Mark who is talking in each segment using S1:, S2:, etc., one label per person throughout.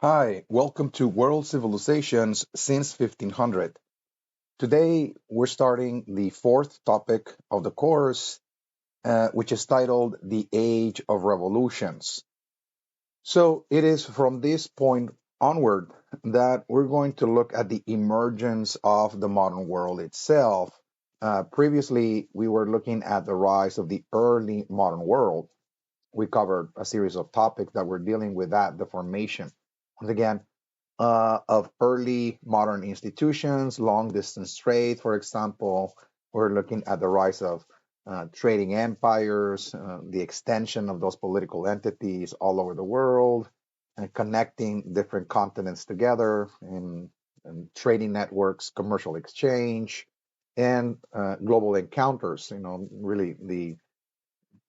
S1: Hi, welcome to World Civilizations Since 1500. Today, we're starting the fourth topic of the course, which is titled The Age of Revolutions. So, it is from this point onward that we're going to look at the emergence of the modern world itself. Previously, we were looking at the rise of the early modern world. We covered a series of topics that were dealing with that, the formation. Once again, of early modern institutions, long distance trade, for example. We're looking at the rise of trading empires, the extension of those political entities all over the world, and connecting different continents together in trading networks, commercial exchange, and global encounters. Really the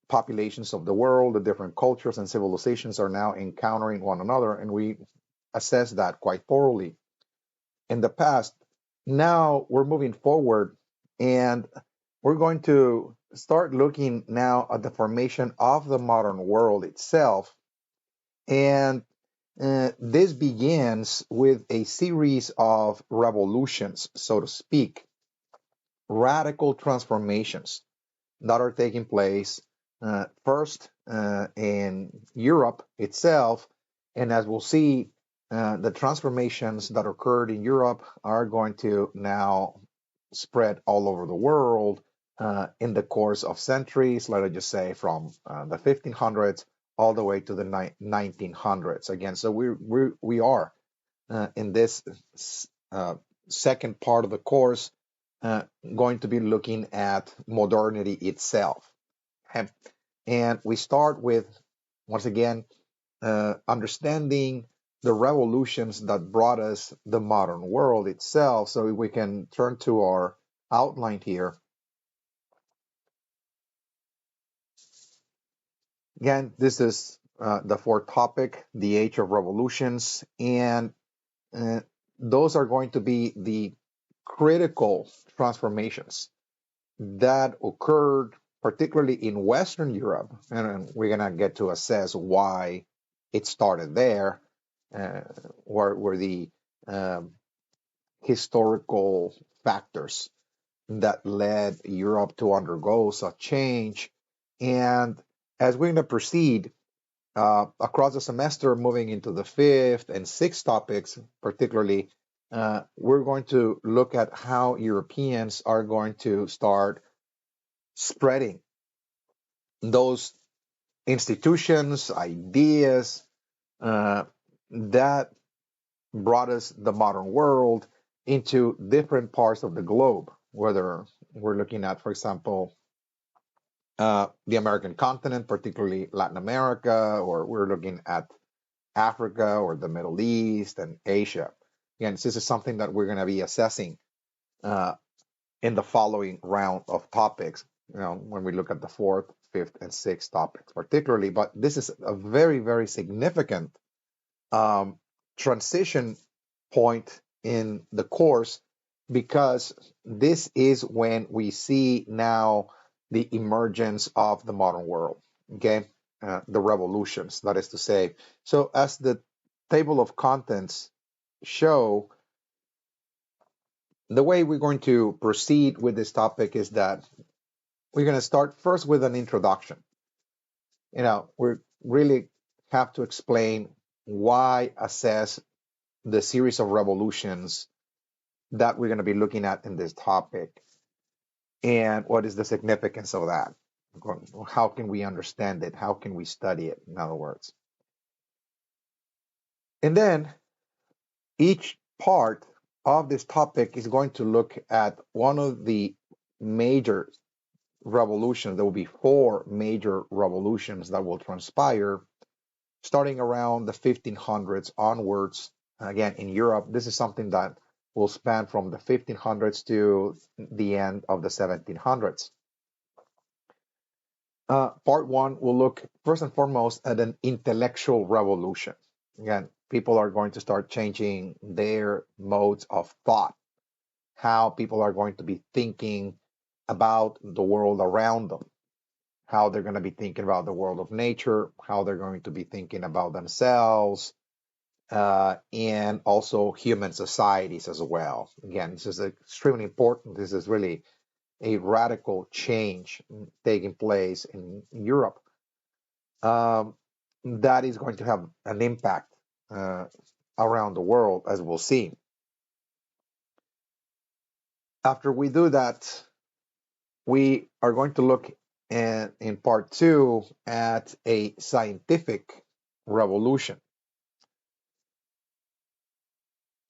S1: populations of the world, the different cultures and civilizations are now encountering one another, and we assess that quite thoroughly in the past. Now we're moving forward and we're going to start looking now at the formation of the modern world itself. And this begins with a series of revolutions, so to speak, radical transformations that are taking place first in Europe itself. And as we'll see, the transformations that occurred in Europe are going to now spread all over the world in the course of centuries, let us just say from the 1500s all the way to the 1900s. Again, so we are in this second part of the course uh, going to be looking at modernity itself. And, and we start with, once again, understanding the revolutions that brought us the modern world itself. So we can turn to our outline here. Again, this is the fourth topic, the age of revolutions. And uh, those are going to be the critical transformations that occurred particularly in Western Europe, and we're going to get to assess why it started there, uh, were the um, historical factors that led Europe to undergo such change. And as we're going to proceed across the semester, moving into the fifth and sixth topics, particularly, we're going to look at how Europeans are going to start spreading those institutions, ideas that brought us the modern world into different parts of the globe, whether we're looking at, for example, the American continent, particularly Latin America, or we're looking at Africa or the Middle East and Asia. Again, this is something that we're going to be assessing uh, in the following round of topics, when we look at the fourth, fifth, and sixth topics particularly. But this is a very, very significant um, transition point in the course because this is when we see now the emergence of the modern world, okay? The revolutions, that is to say. So, as the table of contents show, the way we're going to proceed with this topic is that we're going to start first with an introduction. We really have to explain why assess the series of revolutions that we're going to be looking at in this topic and what is the significance of that. How can we understand it? How can we study it, in other words? And then each part of this topic is going to look at one of the major revolutions. There will be four major revolutions that will transpire starting around the 1500s onwards. Again, in Europe, this is something that will span from the 1500s to the end of the 1700s. Part one will look first and foremost at an intellectual revolution. Again, people are going to start changing their modes of thought, how people are going to be thinking about the world around them, how they're going to be thinking about the world of nature, how they're going to be thinking about themselves, and also human societies as well. Again, this is extremely important. This is really a radical change taking place in Europe um, that is going to have an impact uh, around the world, as we'll see. After we do that, we are going to look in part two at a scientific revolution.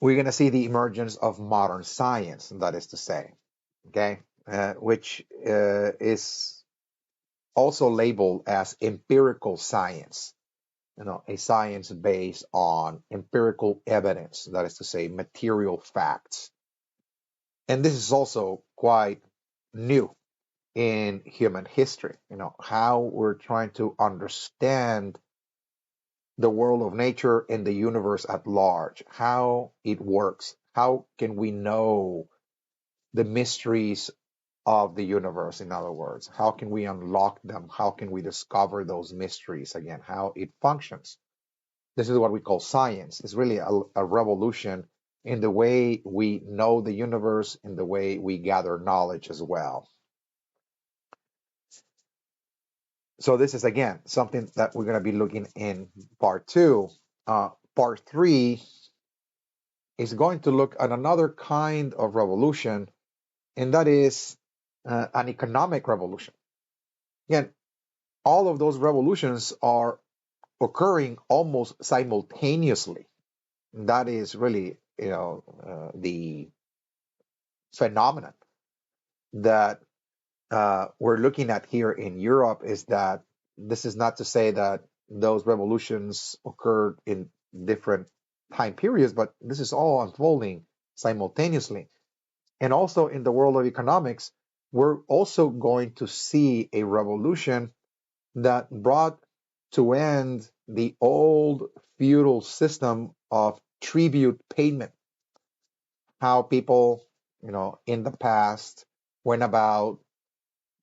S1: We're going to see the emergence of modern science, that is to say, okay, which is also labeled as empirical science. A science based on empirical evidence, that is to say, material facts. And this is also quite new in human history, how we're trying to understand the world of nature and the universe at large, how it works, how can we know the mysteries of the universe, in other words, how can we unlock them, how can we discover those mysteries again, how it functions. This is what we call science. It's really a revolution in the way we know the universe, in the way we gather knowledge as well. So this is, again, something that we're going to be looking in part two. Part three is going to look at another kind of revolution, and that is an economic revolution. Again, all of those revolutions are occurring almost simultaneously. That is really, the phenomenon that we're looking at here in Europe is that this is not to say that those revolutions occurred in different time periods, but this is all unfolding simultaneously. And also in the world of economics, we're also going to see a revolution that brought to end the old feudal system of tribute payment, how people, in the past went about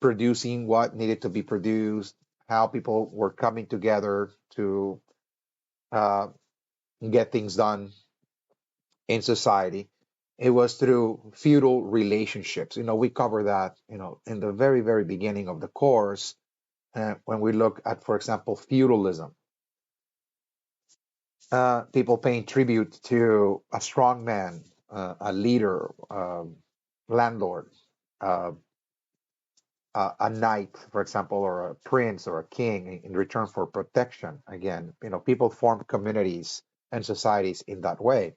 S1: producing what needed to be produced, how people were coming together to uh, get things done in society. It was through feudal relationships. We cover that, in the very, very beginning of the course when we look at, for example, feudalism. People paying tribute to a strong man, a leader, landlord, uh, a knight, for example, or a prince or a king in return for protection. Again, people form communities and societies in that way.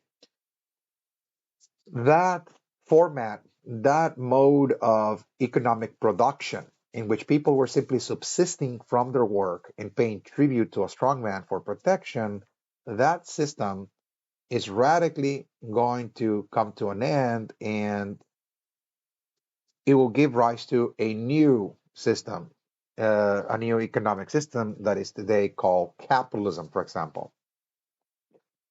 S1: That format, that mode of economic production in which people were simply subsisting from their work and paying tribute to a strongman for protection, that system is radically going to come to an end, and it will give rise to a new system, a new economic system that is today called capitalism, for example.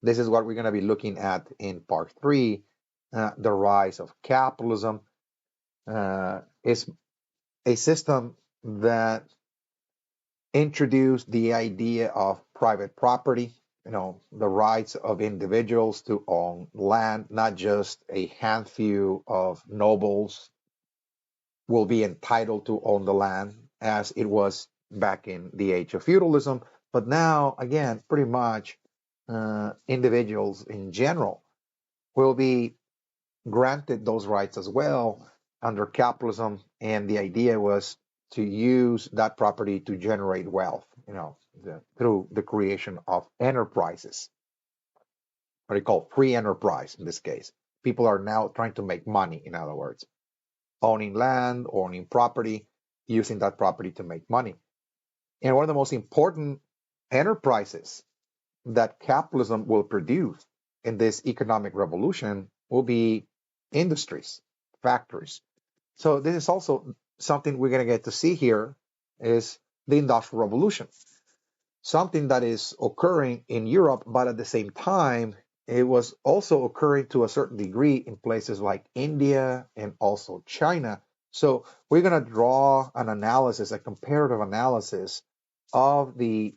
S1: This is what we're going to be looking at in part three. The rise of capitalism is a system that introduced the idea of private property, the rights of individuals to own land, not just a handful of nobles will be entitled to own the land as it was back in the age of feudalism. But now, again, pretty much individuals in general will be granted those rights as well under capitalism. And the idea was to use that property to generate wealth, through the creation of enterprises, what they call free enterprise in this case. People are now trying to make money, in other words, owning land, owning property, using that property to make money. And one of the most important enterprises that capitalism will produce in this economic revolution will be industries, factories. So this is also something we're going to get to see here is the Industrial Revolution, something that is occurring in Europe, but at the same time, it was also occurring to a certain degree in places like India and also China. So we're going to draw an analysis, a comparative analysis of the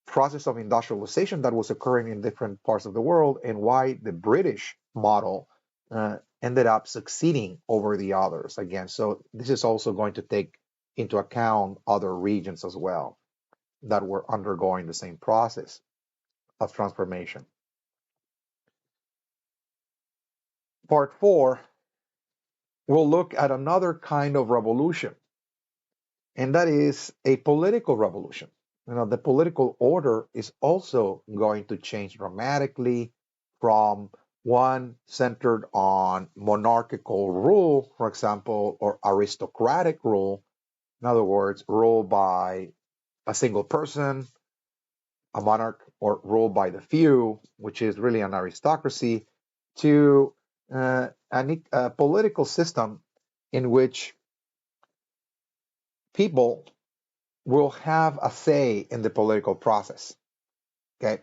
S1: process of industrialization that was occurring in different parts of the world and why the British model ended up succeeding over the others again. So this is also going to take into account other regions as well that were undergoing the same process of transformation. Part 4, we'll look at another kind of revolution, and that is a political revolution. The political order is also going to change dramatically from one centered on monarchical rule, for example, or aristocratic rule. In other words, rule by a single person, a monarch, or rule by the few, which is really an aristocracy, to a political system in which people will have a say in the political process. Okay,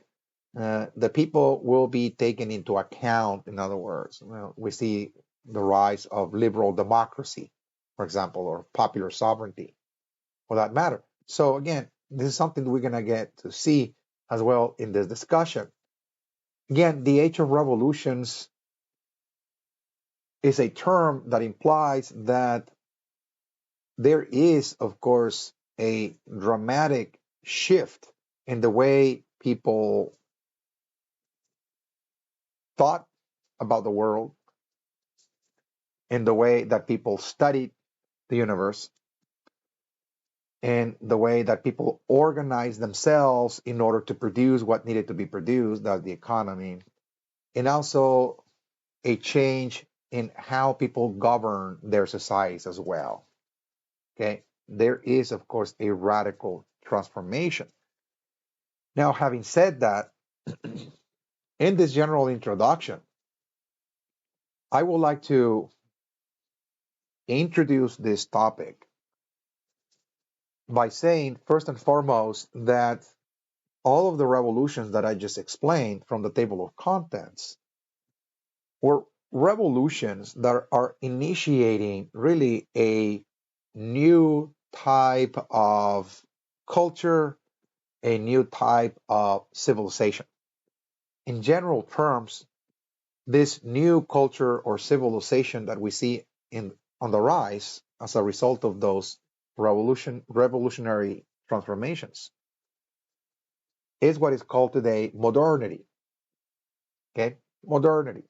S1: the people will be taken into account. In other words, we see the rise of liberal democracy, for example, or popular sovereignty, for that matter. So again, this is something we're going to get to see as well in this discussion. Again, the age of revolutions is a term that implies that there is, of course, a dramatic shift in the way people thought about the world, in the way that people studied the universe, in the way that people organized themselves in order to produce what needed to be produced, that's the economy, and also a change in how people govern their societies as well. Okay, there is, of course, a radical transformation. Now, having said that, in this general introduction, I would like to introduce this topic by saying, first and foremost, that all of the revolutions that I just explained from the table of contents were revolutions that are initiating really a new type of culture, a new type of civilization. In general terms, this new culture or civilization that we see on the rise as a result of those revolutionary transformations is what is called today modernity. Okay, modernity.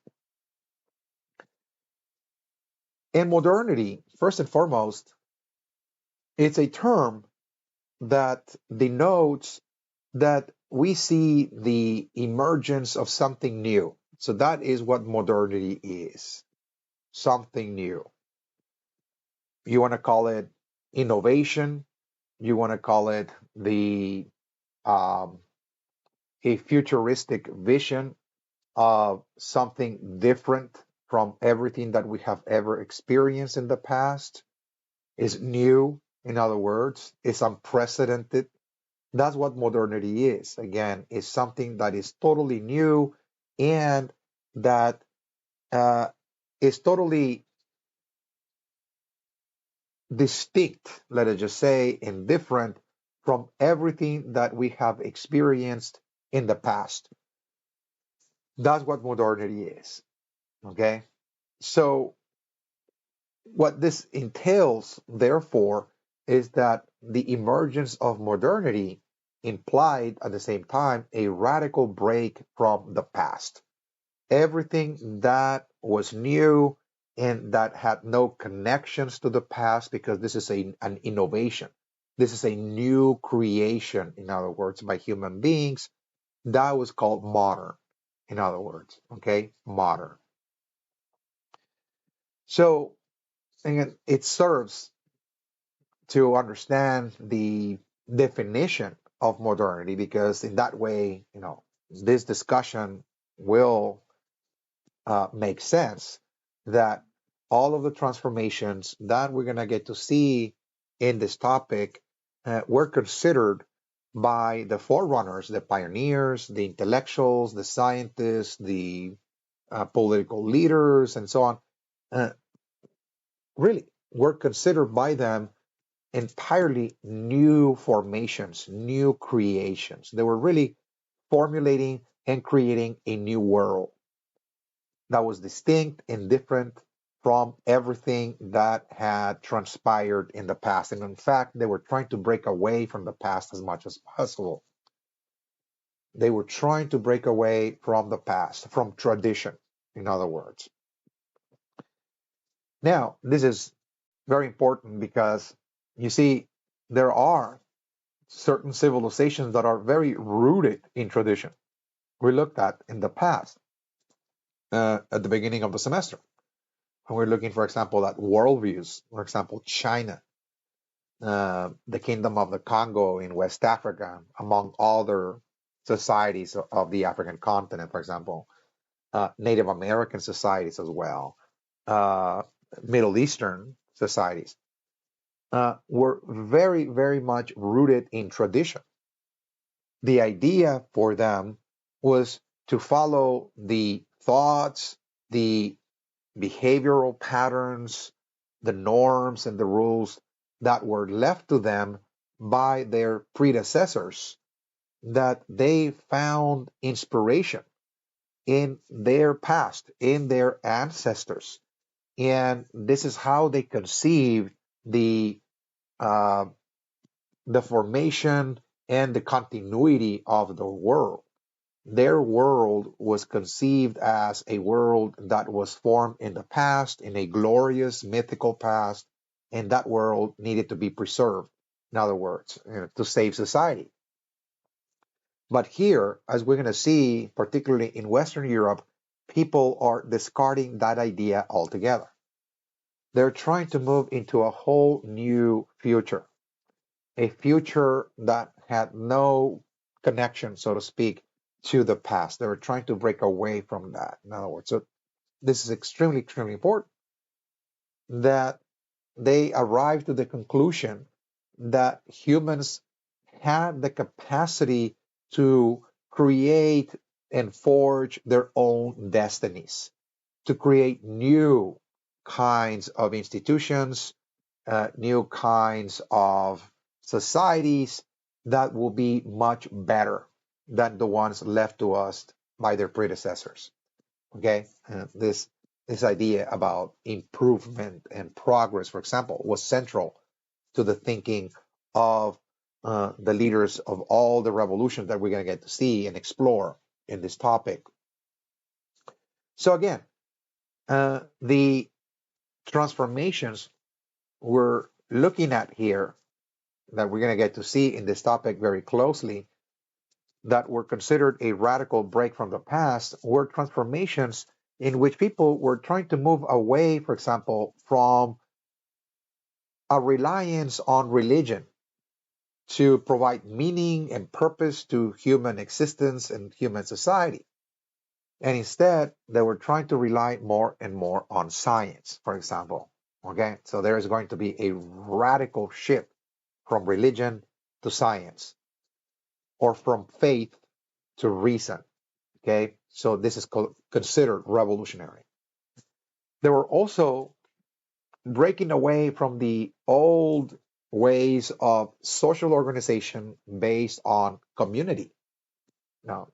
S1: And modernity, first and foremost, it's a term that denotes that we see the emergence of something new. So that is what modernity is, something new. You want to call it innovation, you want to call it the a futuristic vision of something different from everything that we have ever experienced in the past, is new, in other words, is unprecedented. That's what modernity is. Again, is something that is totally new and that uh, is totally distinct, let us just say, and different from everything that we have experienced in the past. That's what modernity is. Okay. So, what this entails, therefore, is that the emergence of modernity implied at the same time a radical break from the past. Everything that was new and that had no connections to the past, because this is an innovation. This is a new creation, in other words, by human beings. That was called modern, in other words, okay? Modern. So, and it serves to understand the definition of modernity because in that way, this discussion will make sense that all of the transformations that we're going to get to see in this topic were considered by the forerunners, the pioneers, the intellectuals, the scientists, the political leaders, and so on, really were considered by them entirely new formations, new creations. They were really formulating and creating a new world that was distinct and different from everything that had transpired in the past. And in fact, they were trying to break away from the past as much as possible. They were trying to break away from the past, from tradition, in other words. Now, this is very important because you see, there are certain civilizations that are very rooted in tradition. We looked at in the past, at the beginning of the semester. And we're looking, for example, at worldviews. For example, China, the Kingdom of the Congo in West Africa, among other societies of the African continent, for example, Native American societies as well, uh, Middle Eastern societies, were very, very much rooted in tradition. The idea for them was to follow the thoughts, the behavioral patterns, the norms, and the rules that were left to them by their predecessors, that they found inspiration in their past, in their ancestors. And this is how they conceived uh, the formation and the continuity of the world. Their world was conceived as a world that was formed in the past, in a glorious mythical past, and that world needed to be preserved, in other words, to save society. But here, as we're going to see, particularly in Western Europe, people are discarding that idea altogether. They're trying to move into a whole new future, a future that had no connection, so to speak, to the past. They were trying to break away from that, in other words. So this is extremely, extremely important that they arrived to the conclusion that humans had the capacity to create and forge their own destinies, to create new kinds of institutions, new kinds of societies that will be much better than the ones left to us by their predecessors. Okay, this idea about improvement and progress, for example, was central to the thinking of the leaders of all the revolutions that we're going to get to see and explore in this topic. So again, the transformations we're looking at here that we're going to get to see in this topic very closely that were considered a radical break from the past were transformations in which people were trying to move away, for example, from a reliance on religion to provide meaning and purpose to human existence and human society. And instead, they were trying to rely more and more on science, for example. Okay, so there is going to be a radical shift from religion to science, or from faith to reason. Okay, so this is considered revolutionary. They were also breaking away from the old ways of social organization based on community. Now,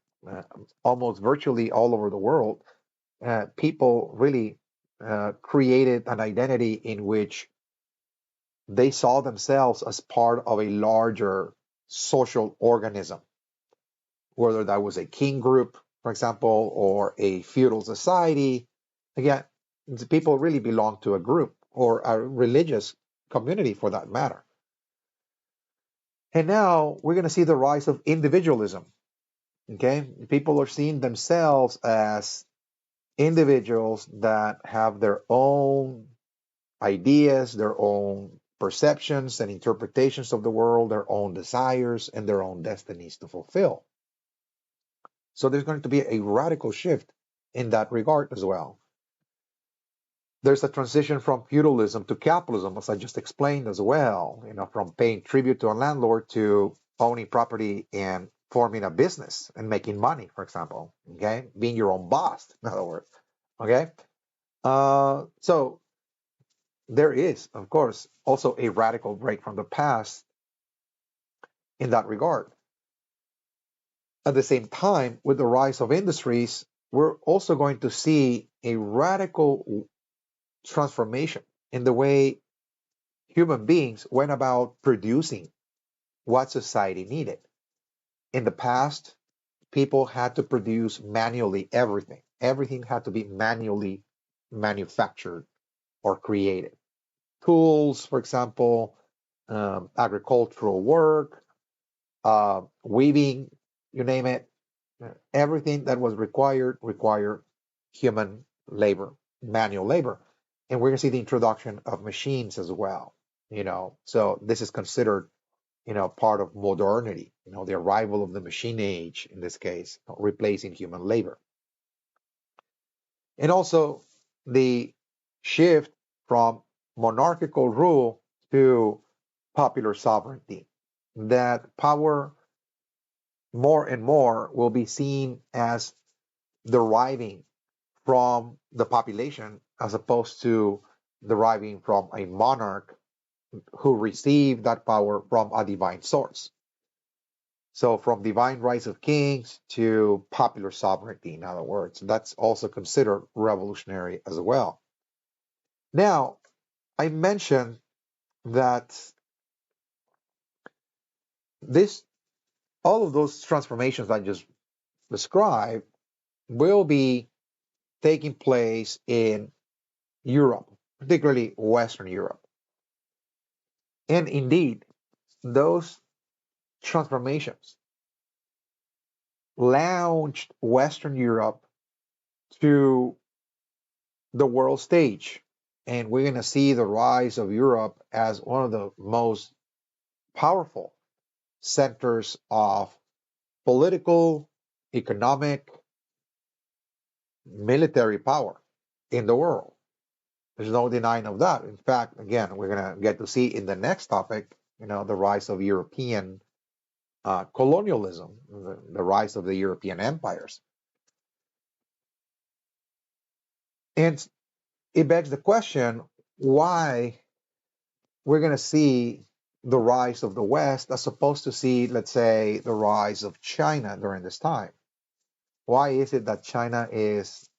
S1: almost virtually all over the world, people really created an identity in which they saw themselves as part of a larger social organism, whether that was a king group, for example, or a feudal society. Again, the people really belong to a group or a religious community for that matter. And now we're going to see the rise of individualism. Okay, people are seeing themselves as individuals that have their own ideas, their own perceptions and interpretations of the world, their own desires, and their own destinies to fulfill. So there's going to be a radical shift in that regard as well. There's a transition from feudalism to capitalism, as I just explained as well, from paying tribute to a landlord to owning property and forming a business and making money, for example, okay? Being your own boss, in other words, okay? So there is, of course, also a radical break from the past in that regard. At the same time, with the rise of industries, we're also going to see a radical transformation in the way human beings went about producing what society needed. In the past, people had to produce manually everything. Everything had to be manually manufactured or created. Tools, for example, agricultural work, weaving, you name it. Everything that was required human labor, manual labor. And we're going to see the introduction of machines as well. So this is considered part of modernity, the arrival of the machine age in this case, replacing human labor. And also the shift from monarchical rule to popular sovereignty. That power more and more will be seen as deriving from the population as opposed to deriving from a monarch who received that power from a divine source. So from divine rights of kings to popular sovereignty, in other words, that's also considered revolutionary as well. Now, I mentioned that this all of those transformations I just described will be taking place in Europe, particularly Western Europe. And indeed, those transformations launched Western Europe to the world stage. And we're going to see the rise of Europe as one of the most powerful centers of political, economic, military power in the world. There's no denying of that. In fact, again, we're going to get to see in the next topic, the rise of European colonialism, the rise of the European empires. And it begs the question why we're going to see the rise of the West as opposed to see, let's say, the rise of China during this time. Why is it that China is,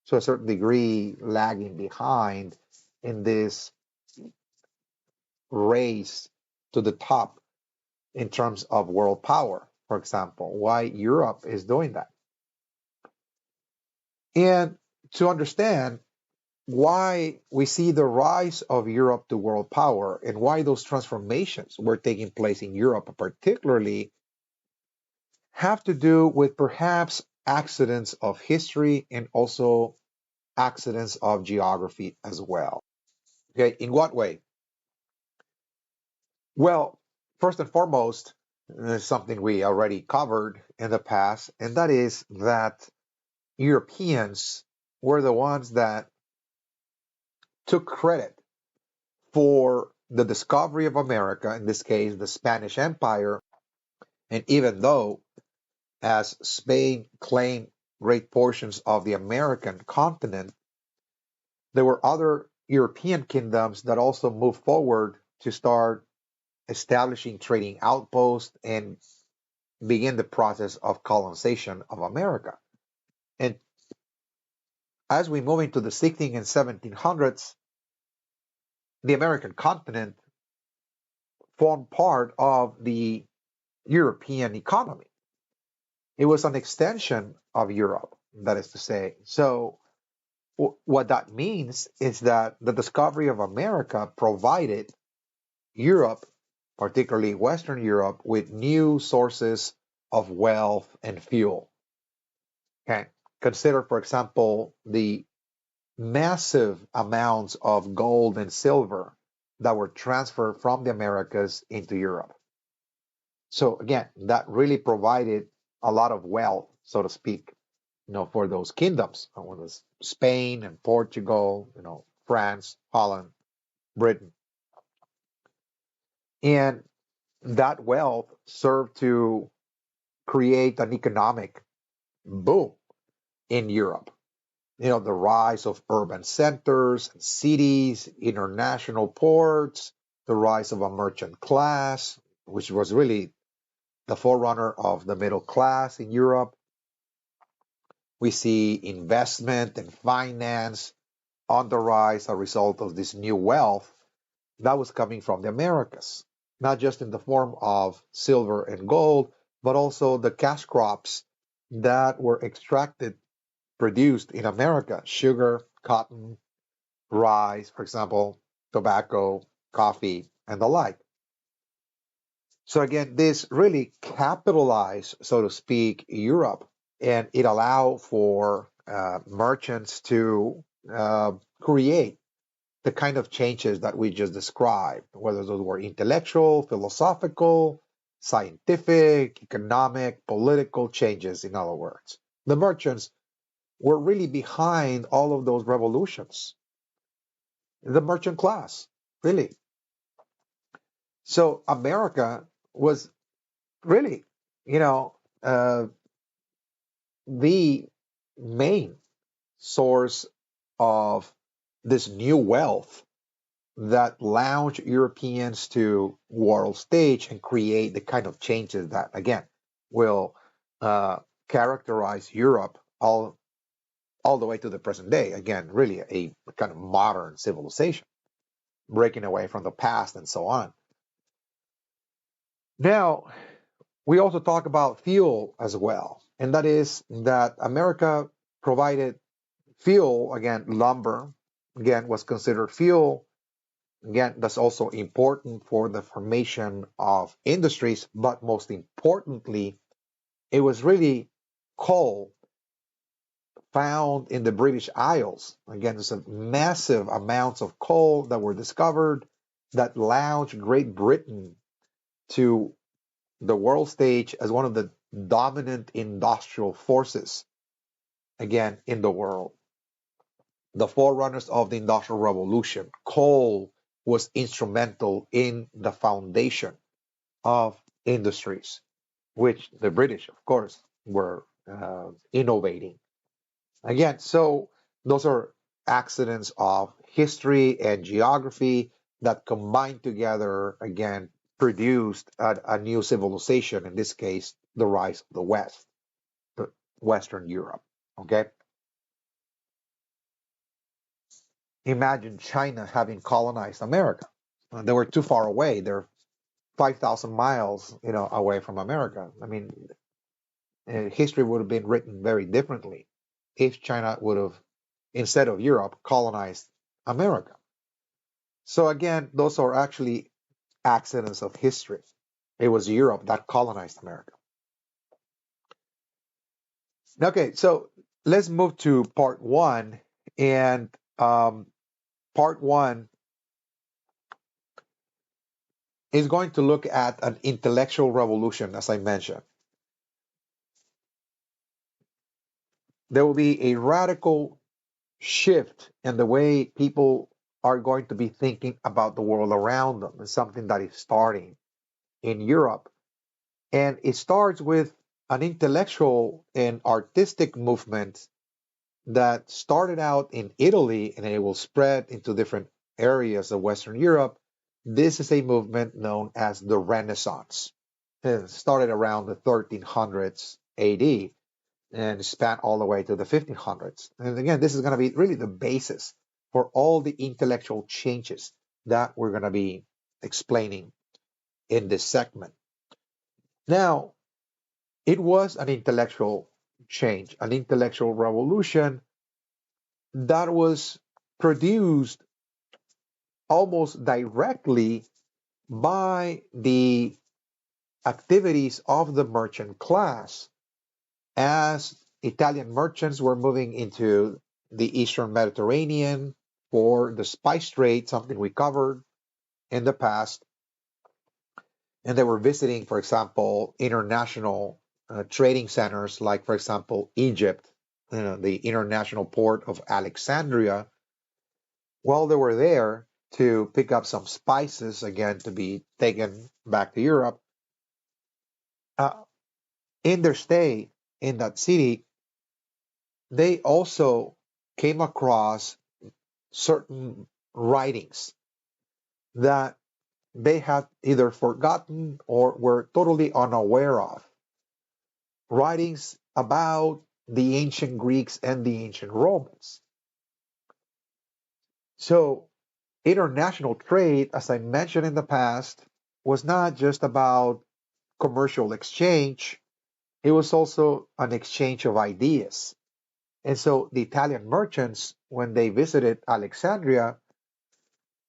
S1: to a certain degree, lagging behind in this race to the top in terms of world power, for example? Why Europe is doing that? And to understand why we see the rise of Europe to world power and why those transformations were taking place in Europe, particularly, have to do with perhaps accidents of history and also accidents of geography as well. Okay, in what way? Well, first and foremost, there's something we already covered in the past, and that is that Europeans were the ones that took credit for the discovery of America, in this case, the Spanish Empire. And even though, as Spain claimed great portions of the American continent, there were other European kingdoms that also moved forward to start establishing trading outposts and begin the process of colonization of America. And as we move into the 16th and 1700s, the American continent formed part of the European economy. It was an extension of Europe, that is to say. So, what that means is that the discovery of America provided Europe, particularly Western Europe, with new sources of wealth and fuel. Okay. Consider, for example, the massive amounts of gold and silver that were transferred from the Americas into Europe. So again, that really provided a lot of wealth, so to speak, for those kingdoms. Whether it's Spain and Portugal, France, Holland, Britain. And that wealth served to create an economic boom in Europe. the rise of urban centers, cities, international ports, the rise of a merchant class, which was really the forerunner of the middle class in Europe. We see investment and finance on the rise as a result of this new wealth that was coming from the Americas, not just in the form of silver and gold, but also the cash crops that were extracted, produced in America: sugar, cotton, rice, for example, tobacco, coffee, and the like. So again, this really capitalized, so to speak, Europe, and it allowed for merchants to create the kind of changes that we just described, whether those were intellectual, philosophical, scientific, economic, political changes, in other words. The merchants were really behind all of those revolutions. The merchant class, really. So America was really, you know, uh, the main source of this new wealth that launched Europeans to world stage and create the kind of changes that, again, will uh, characterize Europe all the way to the present day. Again, really a kind of modern civilization, breaking away from the past and so on. Now, we also talk about fuel as well, and that is that America provided fuel. Again, lumber, again, was considered fuel. Again, that's also important for the formation of industries, but most importantly, it was really coal found in the British Isles. Again, there's a massive amounts of coal that were discovered that launched Great Britain to the world stage as one of the dominant industrial forces, again, in the world. The forerunners of the Industrial Revolution, coal was instrumental in the foundation of industries, which the British, of course, were innovating. Again, so those are accidents of history and geography that combined together, again, produced a new civilization, in this case, the rise of the West, the Western Europe. Okay? Imagine China having colonized America. They were too far away. They're 5,000 miles, away from America. I mean, history would have been written very differently if China would have, instead of Europe, colonized America. So again, those are actually accidents of history. It was Europe that colonized America. Okay, so let's move to part one. And part one is going to look at an intellectual revolution, as I mentioned. There will be a radical shift in the way people are going to be thinking about the world around them. It's something that is starting in Europe. And it starts with an intellectual and artistic movement that started out in Italy and it will spread into different areas of Western Europe. This is a movement known as the Renaissance. It started around the 1300s AD and span all the way to the 1500s. And again, this is going to be really the basis for all the intellectual changes that we're going to be explaining in this segment. Now, it was an intellectual change, an intellectual revolution that was produced almost directly by the activities of the merchant class as Italian merchants were moving into the Eastern Mediterranean for the spice trade, something we covered in the past. And they were visiting, for example, international trading centers like, for example, Egypt, the international port of Alexandria. While they were there to pick up some spices, again, to be taken back to Europe, uh, in their stay in that city, they also came across certain writings that they had either forgotten or were totally unaware of. Writings about the ancient Greeks and the ancient Romans. So, international trade, as I mentioned in the past, was not just about commercial exchange, it was also an exchange of ideas. And so the Italian merchants, when they visited Alexandria,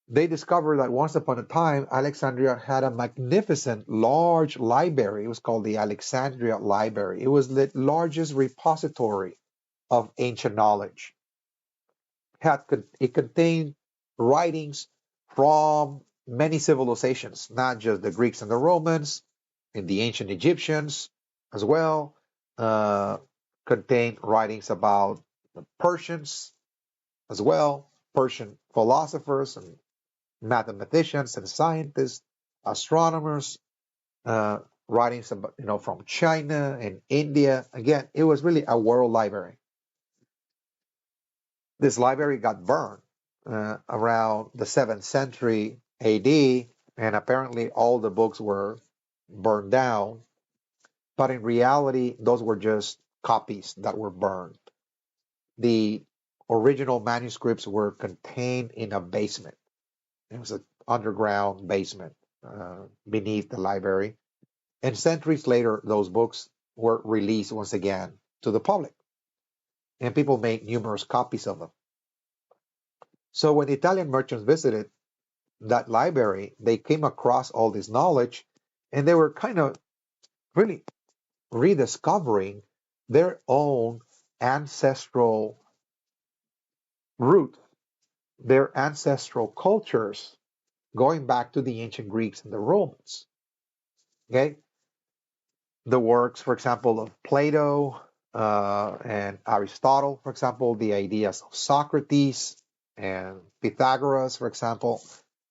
S1: they discovered that once upon a time, Alexandria had a magnificent, large library. It was called the Alexandria Library. It was the largest repository of ancient knowledge. It contained writings from many civilizations, not just the Greeks and the Romans, and the ancient Egyptians as well. Uh, contained writings about the Persians as well, Persian philosophers and mathematicians and scientists, astronomers, uh, writings about, from China and India. Again, it was really a world library. This library got burned around the 7th century AD, and apparently all the books were burned down. But in reality, those were just copies that were burned. The original manuscripts were contained in a basement. It was an underground basement beneath the library. And centuries later, those books were released once again to the public. And people made numerous copies of them. So when the Italian merchants visited that library, they came across all this knowledge and they were kind of really rediscovering their own ancestral root, their ancestral cultures, going back to the ancient Greeks and the Romans. Okay, the works, for example, of Plato and Aristotle, for example, the ideas of Socrates and Pythagoras, for example,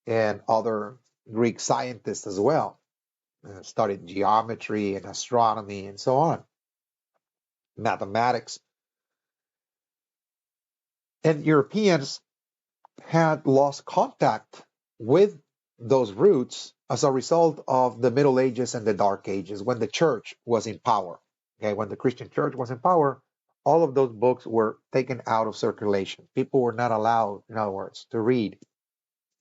S1: and other Greek scientists as well. Studied geometry and astronomy and so on, mathematics. And Europeans had lost contact with those roots as a result of the Middle Ages and the Dark Ages when the church was in power. Okay, when the Christian church was in power, all of those books were taken out of circulation. People were not allowed, in other words, to read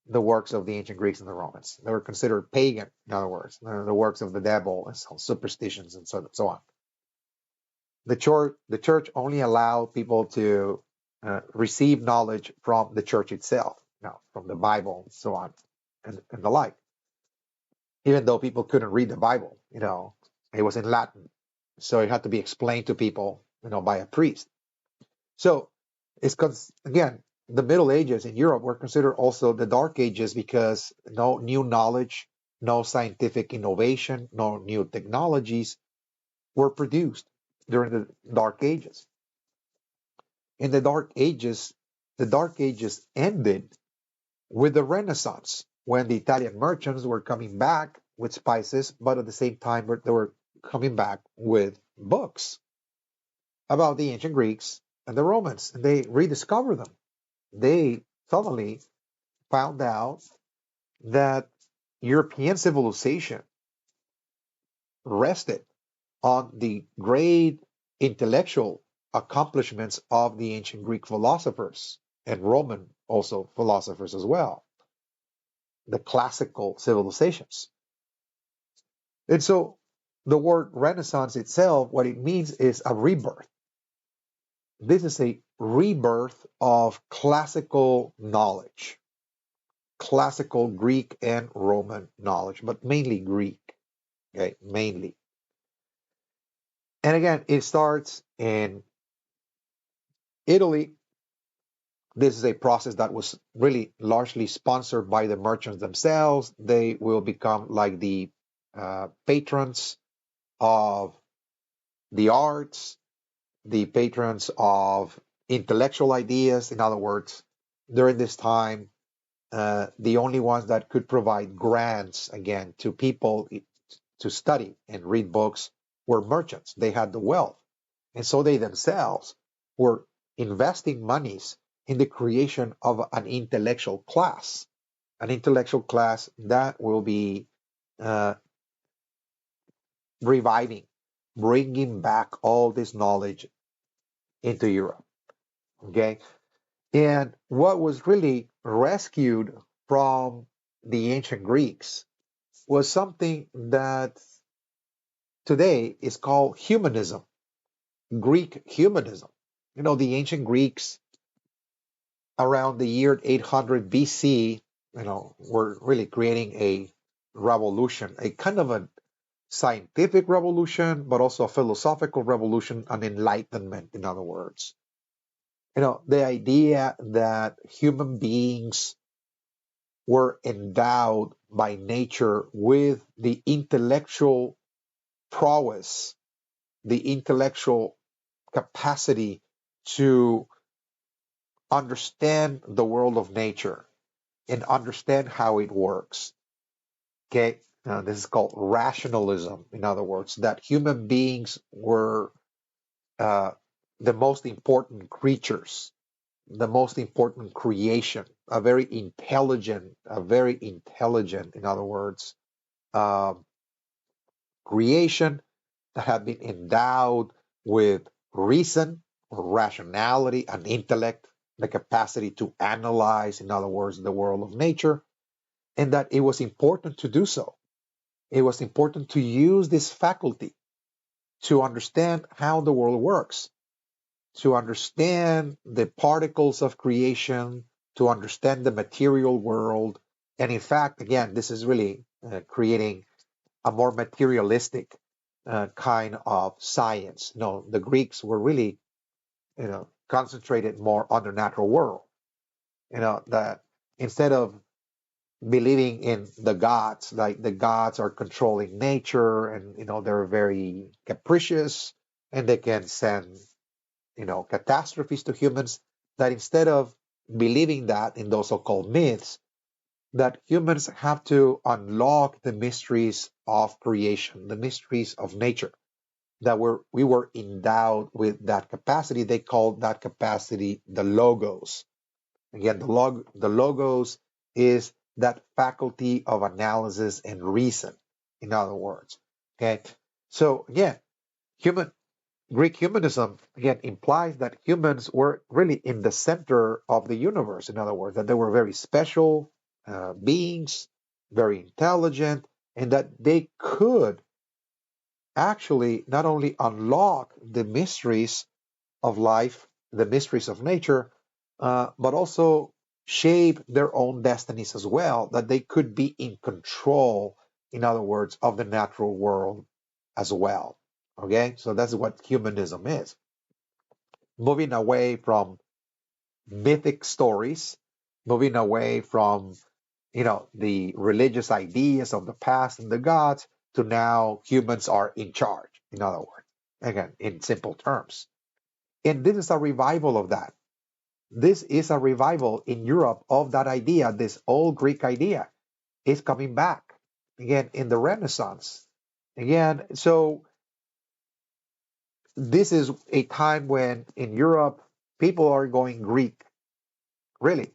S1: the works of the ancient Greeks and the Romans. They were considered pagan, in other words, the works of the devil and superstitions and so on. The church only allowed people to receive knowledge from the church itself, from the Bible, and so on, and the like. Even though people couldn't read the Bible, it was in Latin, so it had to be explained to people, by a priest. So again, the Middle Ages in Europe were considered also the Dark Ages because no new knowledge, no scientific innovation, no new technologies were produced during the Dark Ages. In the Dark Ages ended with the Renaissance, when the Italian merchants were coming back with spices, but at the same time they were coming back with books about the ancient Greeks and the Romans, and they rediscovered them. They suddenly found out that European civilization rested on the great intellectual accomplishments of the ancient Greek philosophers and Roman also philosophers as well, the classical civilizations. And so the word Renaissance itself, what it means is a rebirth. This is a rebirth of classical knowledge, classical Greek and Roman knowledge, but mainly Greek, okay, mainly. And again, it starts in Italy. This is a process that was really largely sponsored by the merchants themselves. They will become like the patrons of the arts, the patrons of intellectual ideas. In other words, during this time, the only ones that could provide grants again to people to study and read books were merchants. They had the wealth. And so they themselves were investing monies in the creation of an intellectual class, that will be uh, reviving, bringing back all this knowledge into Europe. Okay. And what was really rescued from the ancient Greeks was something that today is called humanism, Greek humanism. The ancient Greeks around the year 800 BC, were really creating a revolution, a kind of a scientific revolution, but also a philosophical revolution, an enlightenment, in other words. The idea that human beings were endowed by nature with the intellectual prowess, the intellectual capacity to understand the world of nature and understand how it works. Okay, this is called rationalism. In other words, that human beings were uh, the most important creatures, the most important creation, a very intelligent, in other words, uh, creation that had been endowed with reason or rationality and intellect, the capacity to analyze, in other words, the world of nature, and that it was important to do so. It was important to use this faculty to understand how the world works, to understand the particles of creation, to understand the material world. And in fact, again, this is really creating a more materialistic kind of science. No, the Greeks were really, concentrated more on the natural world. That instead of believing in the gods, like the gods are controlling nature, and they're very capricious, and they can send catastrophes to humans. That instead of believing that in those so-called myths, that humans have to unlock the mysteries of creation, the mysteries of nature, that we were endowed with that capacity. They called that capacity the logos. Again, the logos is that faculty of analysis and reason, in other words. Okay. So again, human Greek humanism again implies that humans were really in the center of the universe. In other words, that they were very special beings, very intelligent, and that they could actually not only unlock the mysteries of life, the mysteries of nature, but also shape their own destinies as well, that they could be in control, in other words, of the natural world as well. Okay, so that's what humanism is. Moving away from mythic stories, moving away from the religious ideas of the past and the gods, to now humans are in charge, in other words, again, in simple terms. And this is a revival of that. This is a revival in Europe of that idea. This old Greek idea is coming back again in the Renaissance. Again, so this is a time when in Europe people are going Greek. Really,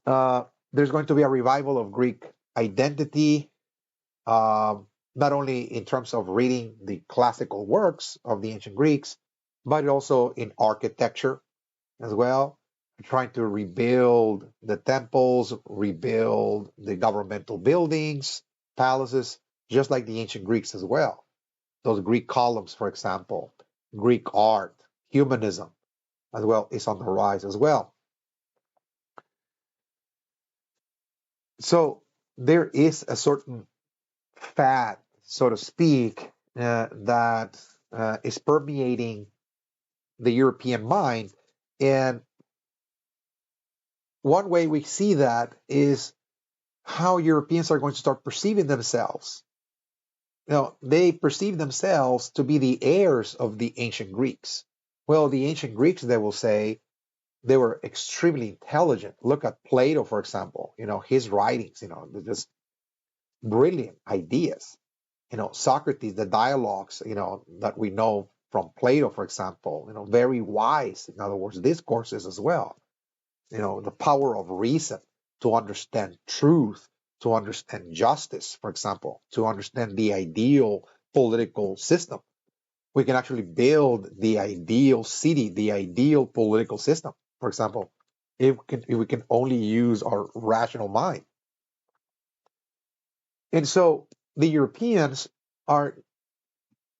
S1: there's going to be a revival of Greek identity, not only in terms of reading the classical works of the ancient Greeks, but also in architecture as well, trying to rebuild the temples, rebuild the governmental buildings, palaces, just like the ancient Greeks as well. Those Greek columns, for example, Greek art, humanism as well is on the rise as well. So there is a certain fad, so to speak, that is permeating the European mind. And one way we see that is how Europeans are going to start perceiving themselves. They perceive themselves to be the heirs of the ancient Greeks. Well, the ancient Greeks, they will say, they were extremely intelligent. Look at Plato, for example. His writings, they're just brilliant ideas. Socrates, the dialogues, that we know from Plato, for example, very wise, in other words, discourses as well. The power of reason to understand truth, to understand justice, for example, to understand the ideal political system. We can actually build the ideal city, the ideal political system, for example, if we can only use our rational mind. And so the Europeans are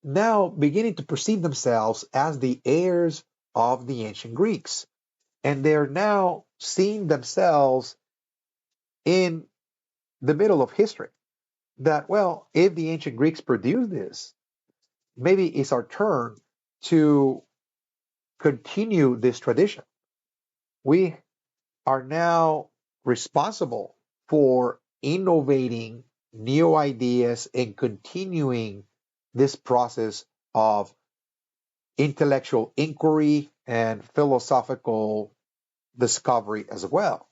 S1: now beginning to perceive themselves as the heirs of the ancient Greeks. And they're now seeing themselves in the middle of history. That, well, if the ancient Greeks produced this, maybe it's our turn to continue this tradition. We are now responsible for innovating new ideas and continuing this process of intellectual inquiry and philosophical discovery as well.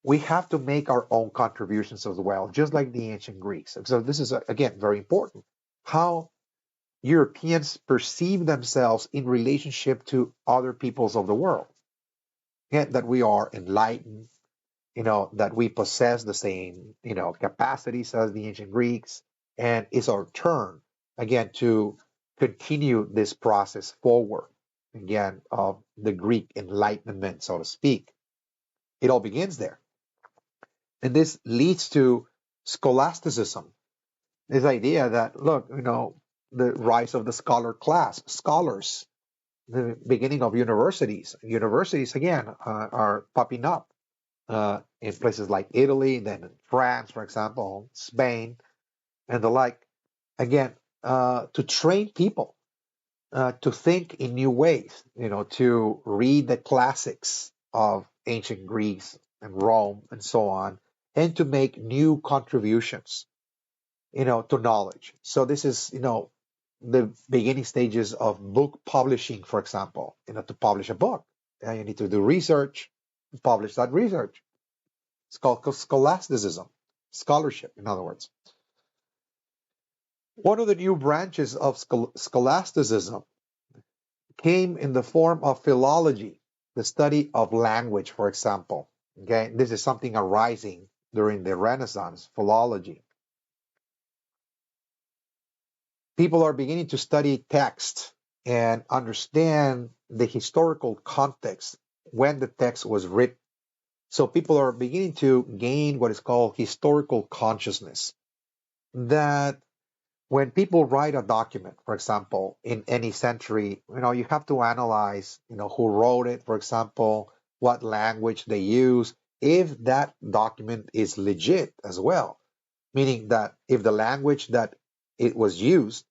S1: We have to make our own contributions as well, just like the ancient Greeks. So this is, again, very important. How Europeans perceive themselves in relationship to other peoples of the world. Again, that we are enlightened, that we possess the same, capacities as the ancient Greeks, and it's our turn, again, to continue this process forward, again, of the Greek Enlightenment, so to speak. It all begins there. And this leads to scholasticism, this idea that, look, the rise of the scholar class, scholars, the beginning of universities. Universities, again, are popping up in places like Italy, then in France, for example, Spain, and the like. Again, to train people to think in new ways, to read the classics of ancient Greece and Rome and so on, and to make new contributions, to knowledge. So this is, the beginning stages of book publishing, for example. To publish a book, you need to do research, publish that research. It's called scholasticism, scholarship, in other words. One of the new branches of scholasticism came in the form of philology, the study of language, for example. Okay, this is something arising during the Renaissance, philology. People are beginning to study text and understand the historical context when the text was written. So people are beginning to gain what is called historical consciousness. That when people write a document, for example, in any century, you have to analyze, who wrote it, for example, what language they use, if that document is legit as well. Meaning that if the language that it was used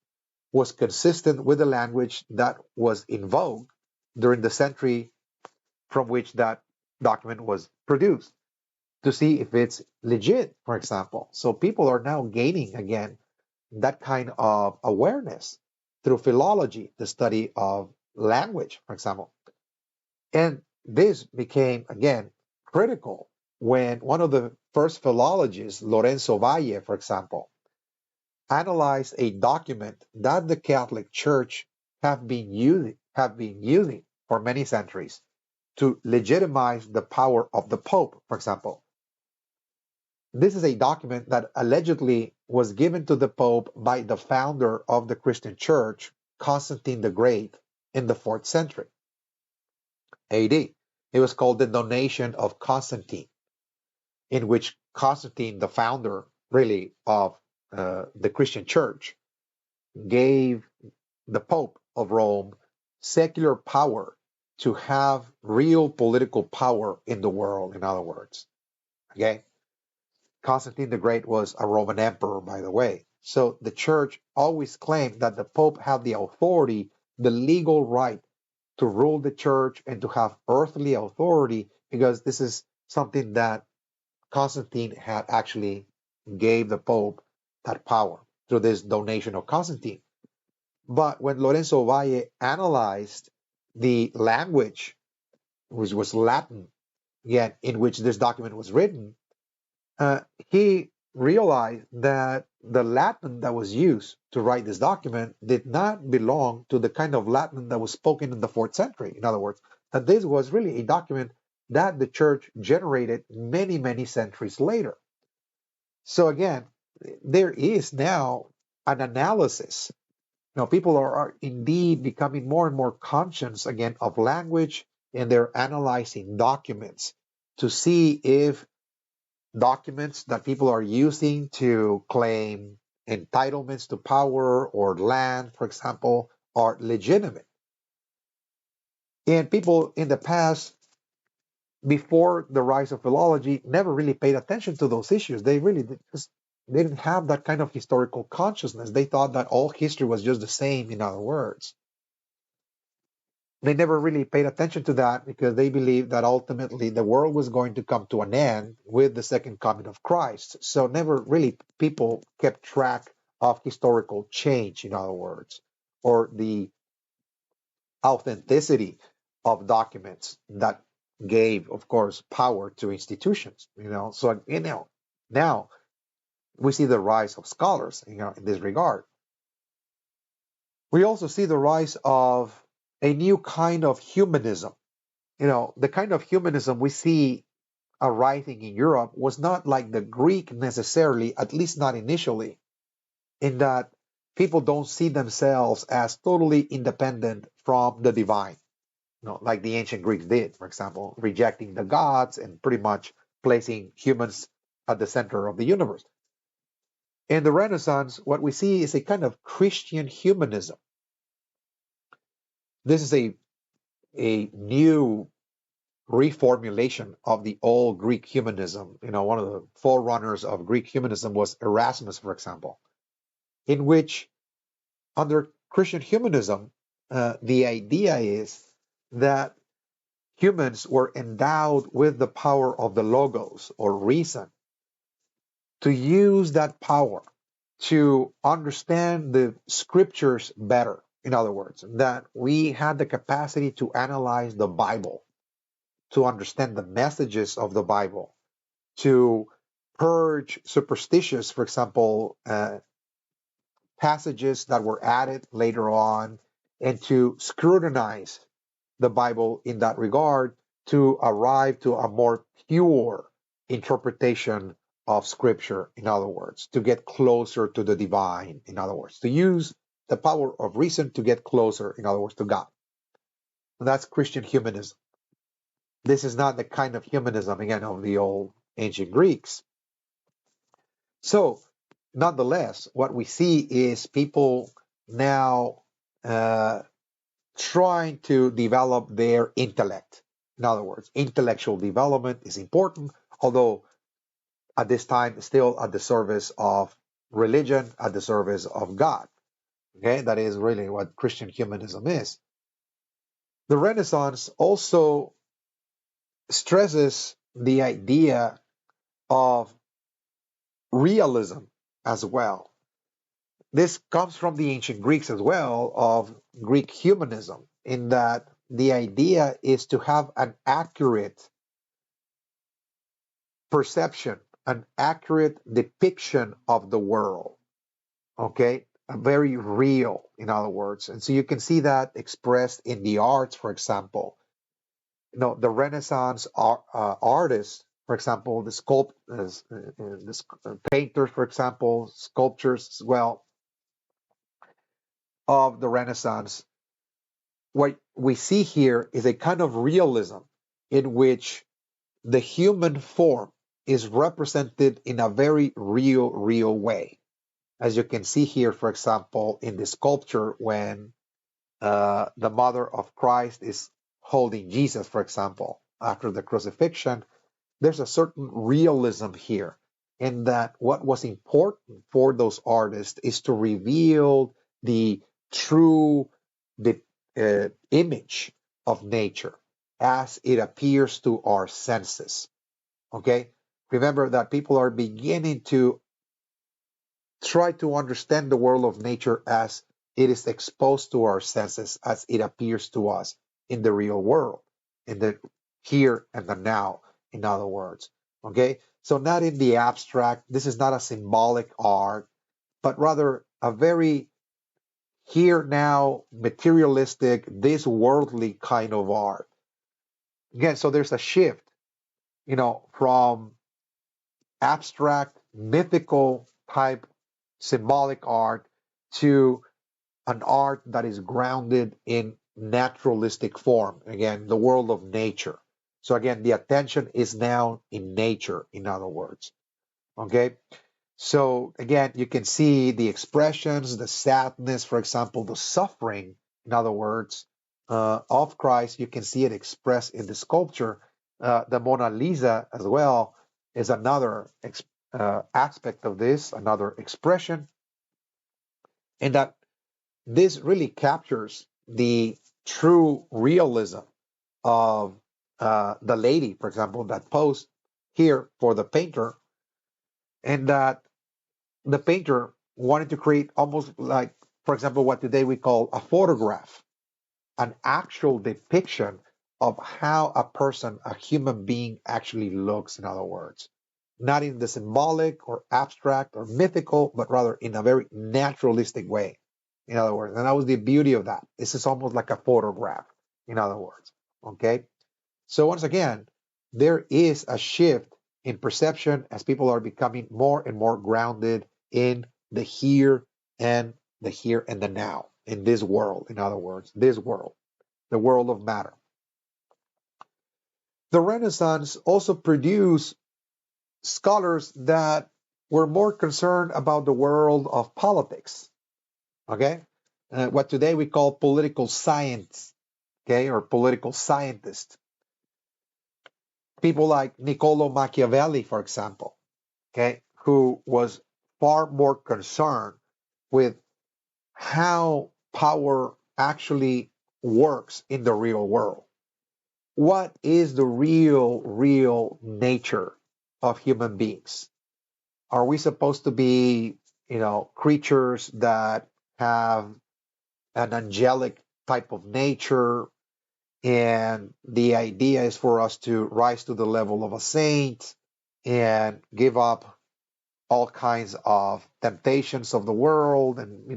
S1: was consistent with the language that was in vogue during the century from which that document was produced, to see if it's legit, for example. So people are now gaining, again, that kind of awareness through philology, the study of language, for example. And this became, again, critical when one of the first philologists, Lorenzo Valle, for example, analyzed a document that the Catholic Church have been using for many centuries to legitimize the power of the Pope, for example. This is a document that allegedly was given to the Pope by the founder of the Christian Church, Constantine the Great, in the 4th century AD. It was called the Donation of Constantine, in which Constantine, the founder really of the Christian Church, gave the Pope of Rome secular power to have real political power in the world, in other words. Okay? Constantine the Great was a Roman emperor, by the way. So the church always claimed that the Pope had the authority, the legal right to rule the church and to have earthly authority, because this is something that Constantine had actually gave the Pope that power through this donation of Constantine. But when Lorenzo Valle analyzed the language, which was Latin, yet in which this document was written, he realized that the Latin that was used to write this document did not belong to the kind of Latin that was spoken in the 4th century. In other words, that this was really a document that the church generated many, many centuries later. So again, there is now an analysis. People are indeed becoming more and more conscious again of language, and they're analyzing documents to see if documents that people are using to claim entitlements to power or land, for example, are legitimate. And people in the past, before the rise of philology, never really paid attention to those issues. They didn't have that kind of historical consciousness. They thought that all history was just the same, in other words. They never really paid attention to that because they believed that ultimately the world was going to come to an end with the second coming of Christ. So never really people kept track of historical change, in other words, or the authenticity of documents that gave, of course, power to institutions. So now we see the rise of scholars, in this regard. We also see the rise of a new kind of humanism. The kind of humanism we see arising in Europe was not like the Greek necessarily, at least not initially, in that people don't see themselves as totally independent from the divine, like the ancient Greeks did, for example, rejecting the gods and pretty much placing humans at the center of the universe. In the Renaissance, what we see is a kind of Christian humanism. This is a new reformulation of the old Greek humanism. One of the forerunners of Greek humanism was Erasmus, for example, in which under Christian humanism, the idea is that humans were endowed with the power of the logos or reason to use that power to understand the scriptures better. In other words, that we had the capacity to analyze the Bible, to understand the messages of the Bible, to purge superstitious, for example, passages that were added later on, and to scrutinize the Bible in that regard to arrive to a more pure interpretation of Scripture, in other words, to get closer to the divine, in other words, to use the power of reason to get closer, in other words, to God. And that's Christian humanism. This is not the kind of humanism, again, of the old ancient Greeks. So, nonetheless, what we see is people now trying to develop their intellect. In other words, intellectual development is important, although at this time still at the service of religion, at the service of God. Okay, that is really what Christian humanism is. The Renaissance also stresses the idea of realism as well. This comes from the ancient Greeks as well, of Greek humanism, in that the idea is to have an accurate perception, an accurate depiction of the world. Okay, very real, in other words. And so you can see that expressed in the arts, for example. The Renaissance artists, for example, the painters, for example, sculptures as well of the Renaissance. What we see here is a kind of realism in which the human form is represented in a very real way. As you can see here, for example, in the sculpture when the mother of Christ is holding Jesus, for example, after the crucifixion, there's a certain realism here in that what was important for those artists is to reveal the true image of nature as it appears to our senses. Okay? Remember that people are beginning to try to understand the world of nature as it is exposed to our senses, as it appears to us in the real world, in the here and the now, in other words. Okay, so not in the abstract. This is not a symbolic art, but rather a very here now materialistic, this worldly kind of art. Again, so there's a shift, from abstract, mythical type symbolic art to an art that is grounded in naturalistic form. Again, the world of nature. So again, the attention is now in nature, in other words. Okay. So again, you can see the expressions, the sadness, for example, the suffering, in other words, of Christ. You can see it expressed in the sculpture. The Mona Lisa as well is another aspect of this, another expression, and that this really captures the true realism of the lady, for example, that posed here for the painter, and that the painter wanted to create almost like, for example, what today we call a photograph, an actual depiction of how a person, a human being, actually looks, in other words. Not in the symbolic or abstract or mythical, but rather in a very naturalistic way, in other words. And that was the beauty of that. This is almost like a photograph, in other words. Okay? So once again, there is a shift in perception as people are becoming more and more grounded in the here and the here and the now, in this world, in other words, this world, the world of matter. The Renaissance also produced scholars that were more concerned about the world of politics, okay? What today we call political science, okay, or political scientists. People like Niccolo Machiavelli, for example, okay, who was far more concerned with how power actually works in the real world. What is the real nature of human beings? Are we supposed to be, creatures that have an angelic type of nature? And the idea is for us to rise to the level of a saint and give up all kinds of temptations of the world and,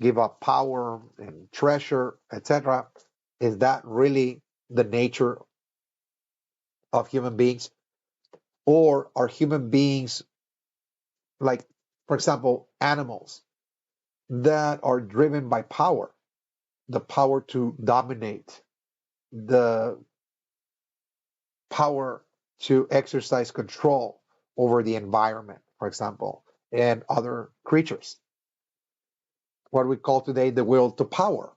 S1: give up power and treasure, etc. Is that really the nature of human beings? Or are human beings like, for example, animals that are driven by power, the power to dominate, the power to exercise control over the environment, for example, and other creatures? What we call today the will to power.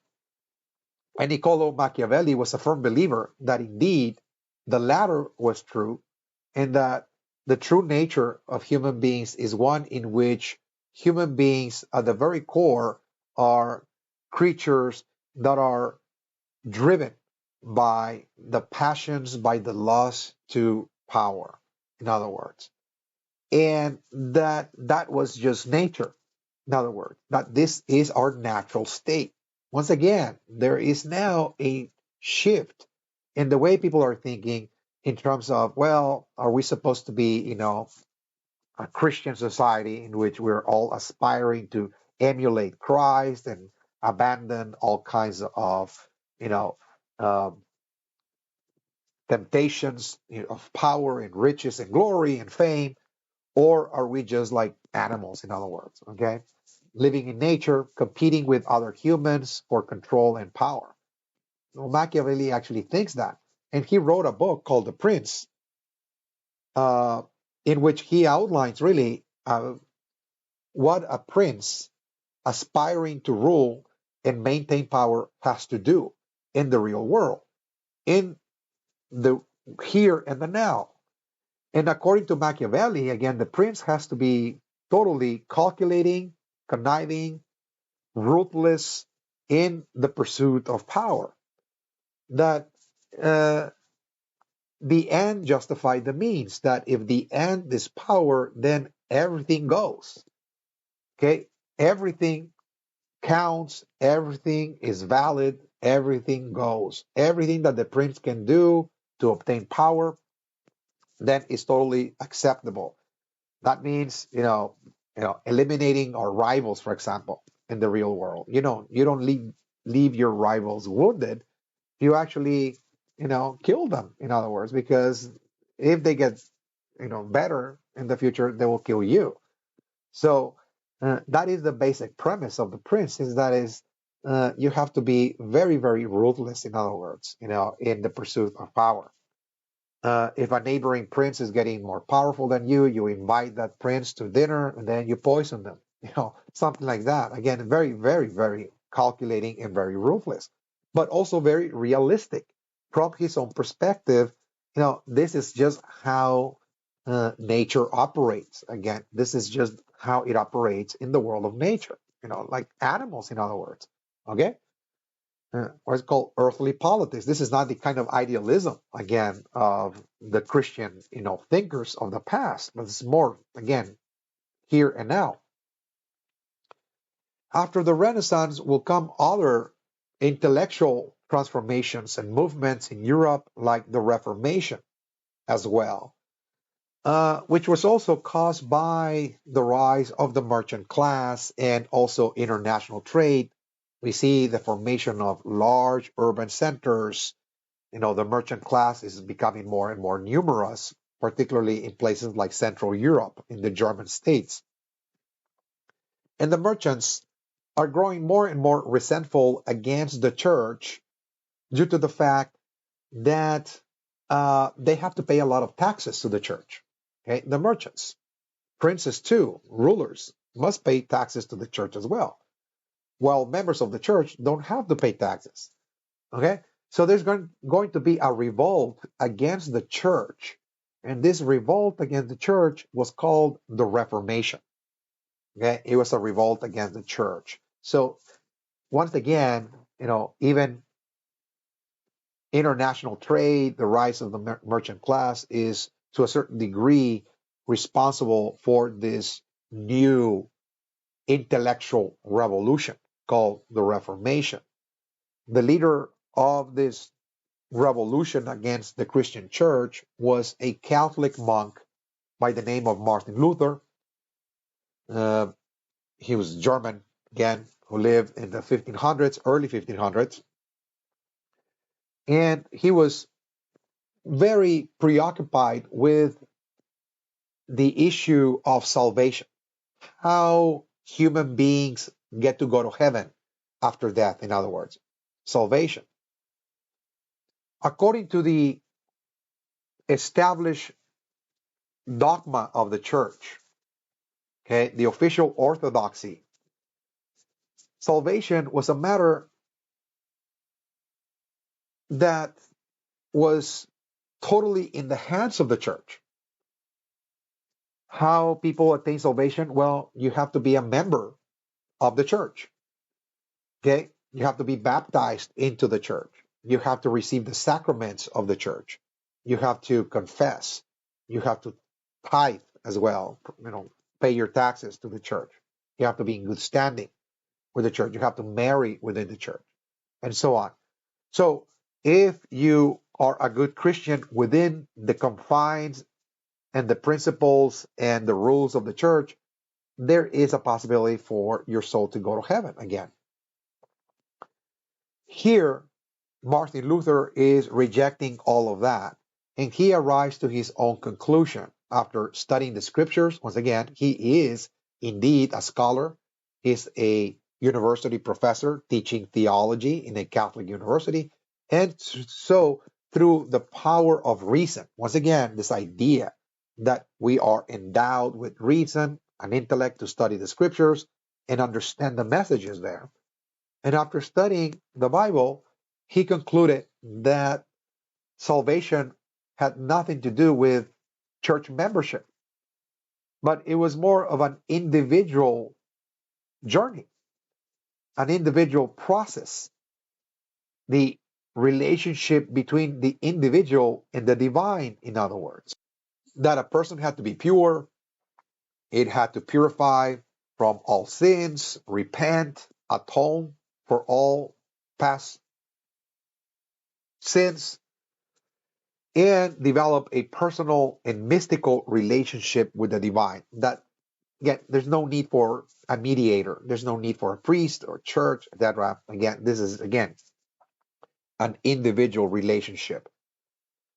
S1: And Niccolo Machiavelli was a firm believer that indeed the latter was true, and that the true nature of human beings is one in which human beings at the very core are creatures that are driven by the passions, by the lust to power, in other words. And that was just nature, in other words, that this is our natural state. Once again, there is now a shift in the way people are thinking in terms of, well, are we supposed to be, a Christian society in which we're all aspiring to emulate Christ and abandon all kinds of, you know, um, temptations, of power and riches and glory and fame? Or are we just like animals, in other words, okay? Living in nature, competing with other humans for control and power. Well, Machiavelli actually thinks that. And he wrote a book called The Prince, uh, in which he outlines really what a prince aspiring to rule and maintain power has to do in the real world, in the here and the now. And according to Machiavelli, again, the prince has to be totally calculating, conniving, ruthless in the pursuit of power. That uh, the end justified the means. That if the end is power, then everything goes. Okay, everything counts. Everything is valid. Everything goes. Everything that the prince can do to obtain power, then it's totally acceptable. That means, eliminating our rivals, for example, in the real world. You don't leave your rivals wounded. You actually, kill them, in other words, because if they get, better in the future, they will kill you. So that is the basic premise of the prince. Is that is you have to be very, very ruthless, in other words, in the pursuit of power. If a neighboring prince is getting more powerful than you invite that prince to dinner and then you poison them, something like that. Again, very, very, very calculating and very ruthless, but also very realistic from his own perspective. This is just how nature operates. Again, this is just how it operates in the world of nature, like animals, in other words. Okay? Or it's called earthly politics. This is not the kind of idealism, again, of the Christian, thinkers of the past, but it's more, again, here and now. After the Renaissance will come other intellectual transformations and movements in Europe, like the Reformation as well, which was also caused by the rise of the merchant class and also international trade. We see the formation of large urban centers. The merchant class is becoming more and more numerous, particularly in places like Central Europe, in the German states. And the merchants are growing more and more resentful against the church due to the fact that they have to pay a lot of taxes to the church. Okay? The merchants, princes too, rulers, must pay taxes to the church as well, while members of the church don't have to pay taxes. Okay? So there's going to be a revolt against the church. And this revolt against the church was called the Reformation. Okay? It was a revolt against the church. So once again, even international trade, the rise of the merchant class is to a certain degree responsible for this new intellectual revolution called the Reformation. The leader of this revolution against the Christian church was a Catholic monk by the name of Martin Luther. He was German, again, who lived in the 1500s, early 1500s. And he was very preoccupied with the issue of salvation, how human beings get to go to heaven after death, in other words, salvation. According to the established dogma of the church, okay, the official orthodoxy, salvation was a matter that was totally in the hands of the church. How people attain salvation? Well, you have to be a member of the church. Okay? You have to be baptized into the church. You have to receive the sacraments of the church. You have to confess. You have to tithe as well, pay your taxes to the church. You have to be in good standing with the church. You have to marry within the church, and so on. So if you are a good Christian within the confines and the principles and the rules of the church, there is a possibility for your soul to go to heaven again. Here, Martin Luther is rejecting all of that, and he arrives to his own conclusion after studying the scriptures. Once again, he is indeed a scholar. He's a university professor teaching theology in a Catholic university. And so, through the power of reason, once again, this idea that we are endowed with reason and intellect to study the scriptures and understand the messages there. And after studying the Bible, he concluded that salvation had nothing to do with church membership, but it was more of an individual journey, an individual process, the relationship between the individual and the divine, in other words, that a person had to be pure, it had to purify from all sins, repent, atone for all past sins, and develop a personal and mystical relationship with the divine. That, again, there's no need for a mediator. There's no need for a priest or church, etc. Again, this is, again, an individual relationship.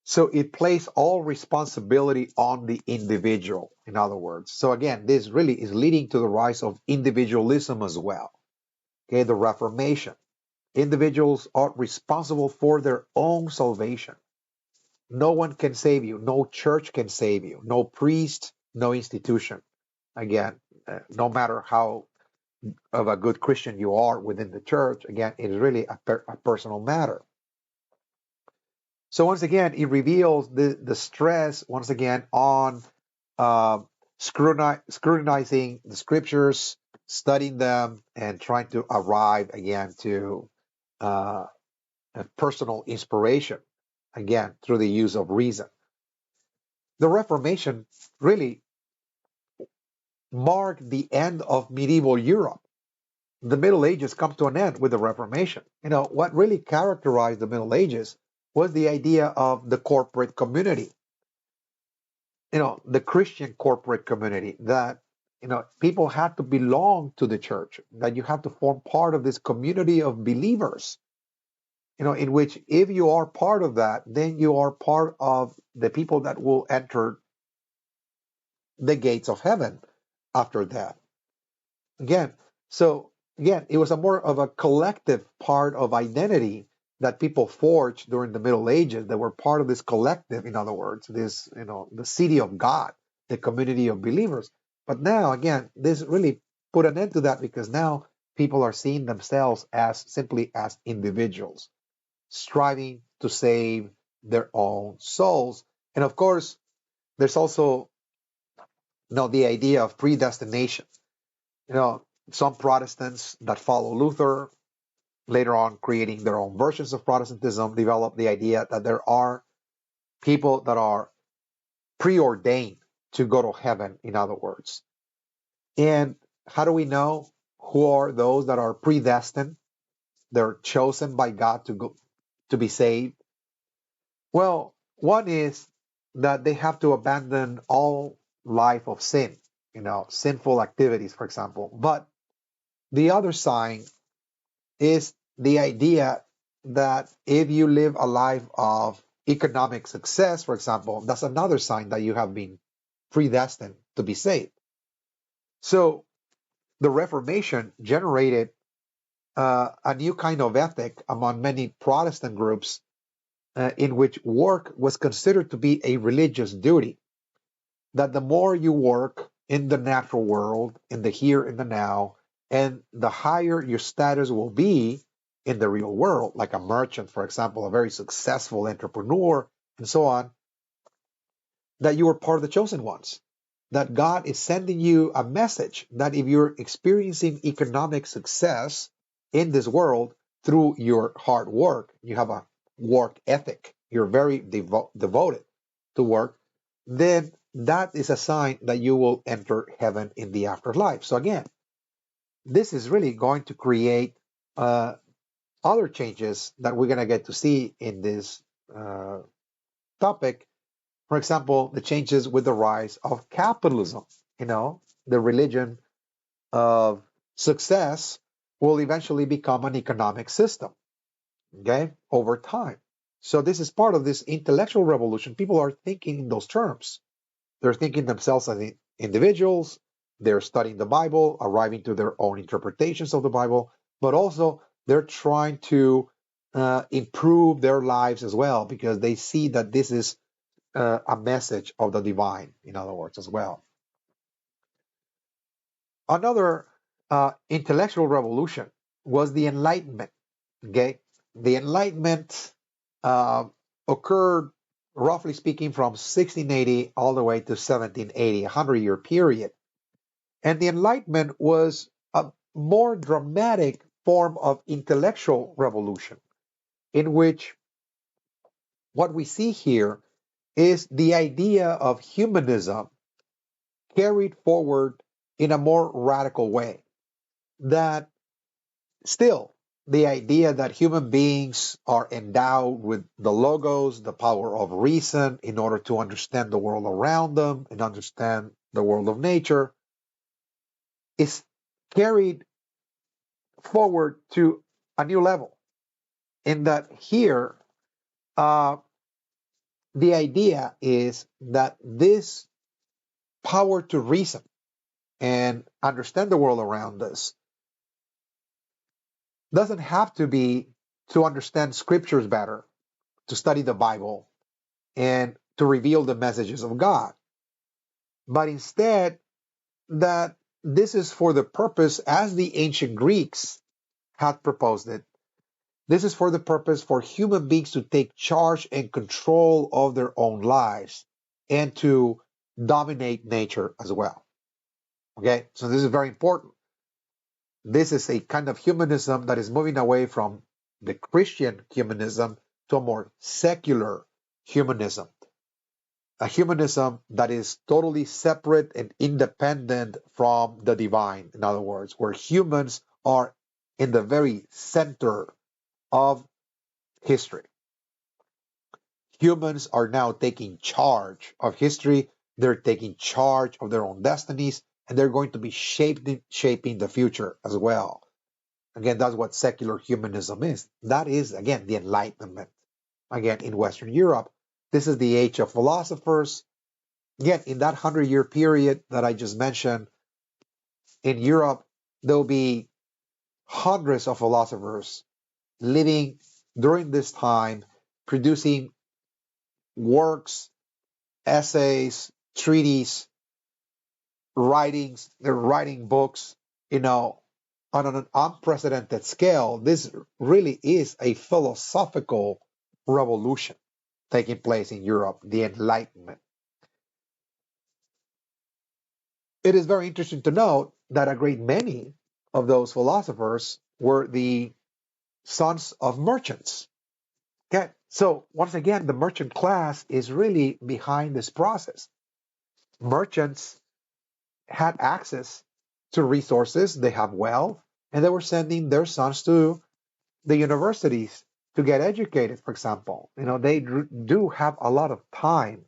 S1: So it places all responsibility on the individual, in other words. So again, this really is leading to the rise of individualism as well. Okay, the Reformation. Individuals are responsible for their own salvation. No one can save you. No church can save you. No priest, no institution. Again, no matter how of a good Christian you are within the church, again, it is really a personal matter. So once again, it reveals the stress, once again, on uh, scrutinizing the scriptures, studying them, and trying to arrive again to uh, a personal inspiration, again, through the use of reason. The Reformation really marked the end of medieval Europe. The Middle Ages come to an end with the Reformation. What really characterized the Middle Ages was the idea of the corporate community, the Christian corporate community, that, people had to belong to the church, that you have to form part of this community of believers, in which if you are part of that, then you are part of the people that will enter the gates of heaven after that. Again, so again, it was a more of a collective part of identity that people forged during the Middle Ages. That were part of this collective, in other words, this, the city of God, the community of believers. But now, again, this really put an end to that, because now people are seeing themselves as simply as individuals, striving to save their own souls. And of course, there's also, the idea of predestination. You know, some Protestants that follow Luther, later on creating their own versions of Protestantism, developed the idea that there are people that are preordained to go to heaven, in other words. And how do we know who are those that are predestined? They're chosen by God to be saved. Well, one is that they have to abandon all life of sin, sinful activities, for example. But the other sign is the idea that if you live a life of economic success, for example, that's another sign that you have been predestined to be saved. So the Reformation generated a new kind of ethic among many Protestant groups, in which work was considered to be a religious duty. That the more you work in the natural world, in the here and the now, and the higher your status will be in the real world, like a merchant, for example, a very successful entrepreneur, and so on, that you are part of the chosen ones. That God is sending you a message that if you're experiencing economic success in this world through your hard work, you have a work ethic, you're very devoted to work, then that is a sign that you will enter heaven in the afterlife. So again, this is really going to create other changes that we're going to get to see in this uh, topic. For example, the changes with the rise of capitalism. The religion of success will eventually become an economic system, okay, over time. So this is part of this intellectual revolution. People are thinking in those terms. They're thinking themselves as individuals. They're studying the Bible, arriving to their own interpretations of the Bible, but also they're trying to improve their lives as well, because they see that this is a message of the divine, in other words, as well. Another intellectual revolution was the Enlightenment. Okay, the Enlightenment uh, occurred, roughly speaking, from 1680 all the way to 1780, a 100-year period. And the Enlightenment was a more dramatic form of intellectual revolution, in which what we see here is the idea of humanism carried forward in a more radical way. That still, the idea that human beings are endowed with the logos, the power of reason, in order to understand the world around them and understand the world of nature, is carried forward to a new level. In that here, uh, the idea is that this power to reason and understand the world around us doesn't have to be to understand scriptures better, to study the Bible, and to reveal the messages of God, but instead that this is for the purpose, as the ancient Greeks had proposed it, this is for the purpose for human beings to take charge and control of their own lives and to dominate nature as well. Okay, so this is very important. This is a kind of humanism that is moving away from the Christian humanism to a more secular humanism, a humanism that is totally separate and independent from the divine. In other words, where humans are in the very center of history. Humans are now taking charge of history. They're taking charge of their own destinies, and they're going to be shaping the future as well. Again, that's what secular humanism is. That is, again, the Enlightenment. Again, in Western Europe, this is the age of philosophers. Again, in that 100-year period that I just mentioned, in Europe, there'll be hundreds of philosophers living during this time, producing works, essays, treaties, writings. They're writing books, on an unprecedented scale. This really is a philosophical revolution taking place in Europe, the Enlightenment. It is very interesting to note that a great many of those philosophers were the sons of merchants. Okay, so once again, the merchant class is really behind this process. Merchants had access to resources, they have wealth, and they were sending their sons to the universities to get educated, for example. They do have a lot of time,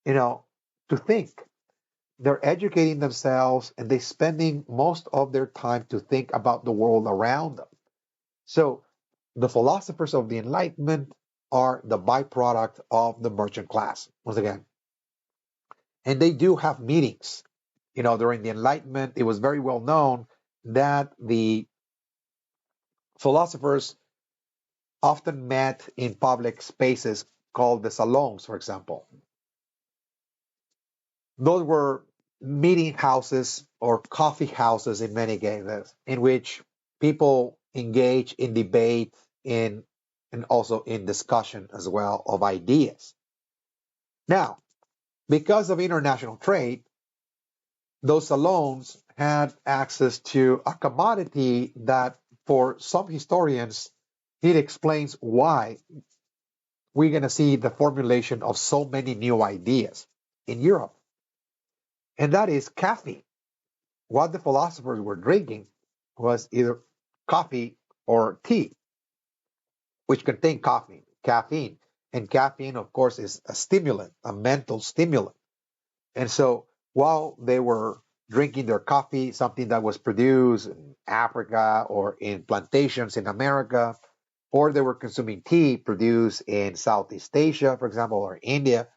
S1: you know, to think. They're educating themselves and they're spending most of their time to think about the world around them. So the philosophers of the Enlightenment are the byproduct of the merchant class, once again. And they do have meetings. During the Enlightenment, it was very well known that the philosophers often met in public spaces called the salons, for example. Those were meeting houses or coffee houses in many cases, in which people engage in debate in and also in discussion as well of ideas. Now, because of international trade, those salons had access to a commodity that, for some historians, it explains why we're going to see the formulation of so many new ideas in Europe. And that is caffeine. What the philosophers were drinking was either coffee or tea, which contained caffeine. And caffeine, of course, is a stimulant, a mental stimulant. And so while they were drinking their coffee, something that was produced in Africa or in plantations in America, or they were consuming tea produced in Southeast Asia, for example, or India,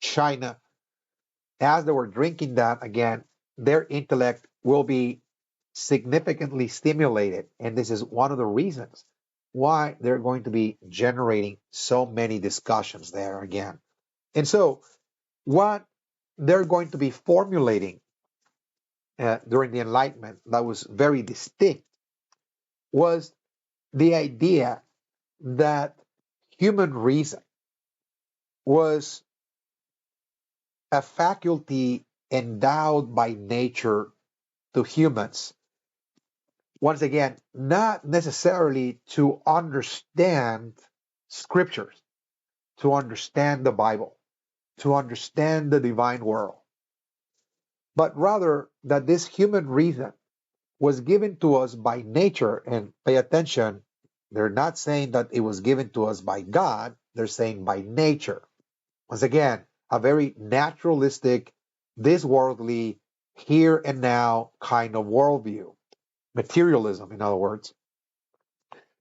S1: China, as they were drinking that, again, their intellect will be significantly stimulated. And this is one of the reasons why they're going to be generating so many discussions there again. And so, what they're going to be formulating during the Enlightenment that was very distinct was the idea that human reason was a faculty endowed by nature to humans. Once again, not necessarily to understand scriptures, to understand the Bible, to understand the divine world, but rather that this human reason was given to us by nature. And pay attention, they're not saying that it was given to us by God, they're saying by nature. Once again, a very naturalistic, this worldly, here and now kind of worldview. Materialism, in other words,